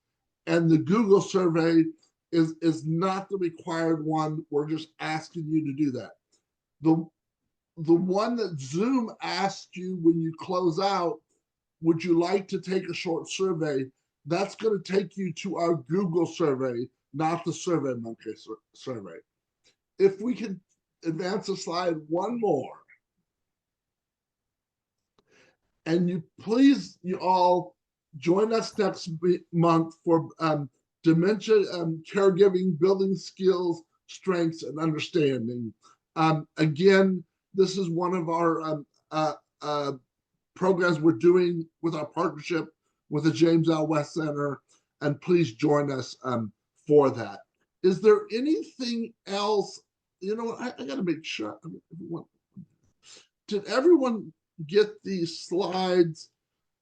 S1: and the Google survey is not the required one. We're just asking you to do that. The one that Zoom asked you when you close out, would you like to take a short survey? That's going to take you to our Google survey, not the SurveyMonkey survey. If we can advance the slide one more. And you please, you all join us next month for dementia caregiving, building skills, strengths, and understanding. Again, this is one of our programs we're doing with our partnership with the James L. West Center, and please join us for that. Is there anything else? You know, I got to make sure. Did everyone get these slides?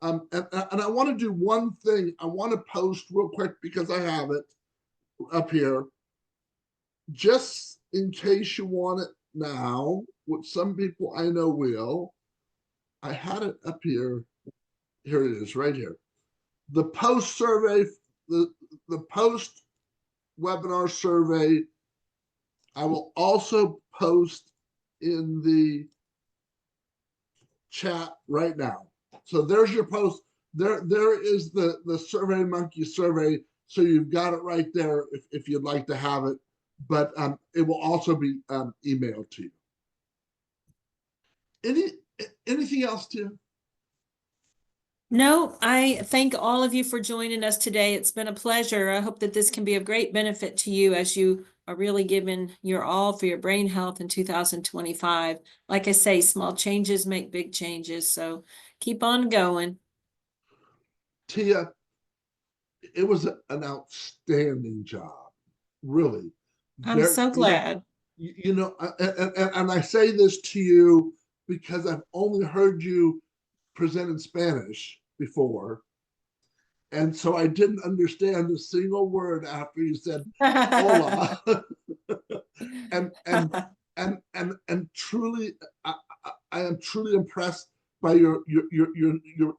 S1: And I want to do one thing. I want to post real quick because I have it up here. Just in case you want it now, which some people I know will. I had it up here. Here it is, right here. The post survey, the post webinar survey, I will also post in the chat right now. So there's your post. There is the SurveyMonkey survey. So you've got it right there if you'd like to have it, but it will also be emailed to you. Anything else, Tim?
S3: No, I thank all of you for joining us today. It's been a pleasure. I hope that this can be of great benefit to you as you are really giving your all for your brain health in 2025. Like I say, small changes make big changes. So Keep on going.
S1: Tia, it was an outstanding job, really.
S3: I'm so glad.
S1: And I say this to you because I've only heard you present in Spanish before. And so I didn't understand a single word after you said hola. and truly, I am truly impressed by your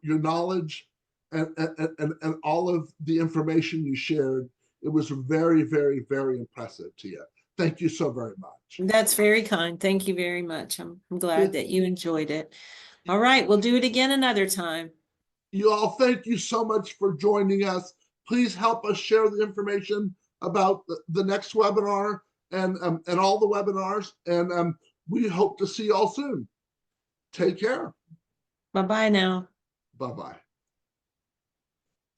S1: knowledge and all of the information you shared. It was very, very, very impressive, Tia. Thank you so very much.
S3: That's very kind. Thank you very much. I'm glad that you enjoyed it. All right, we'll do it again another time.
S1: You all, thank you so much for joining us. Please help us share the information about the next webinar and all the webinars. And we hope to see you all soon. Take care.
S3: Bye-bye now.
S1: Bye-bye.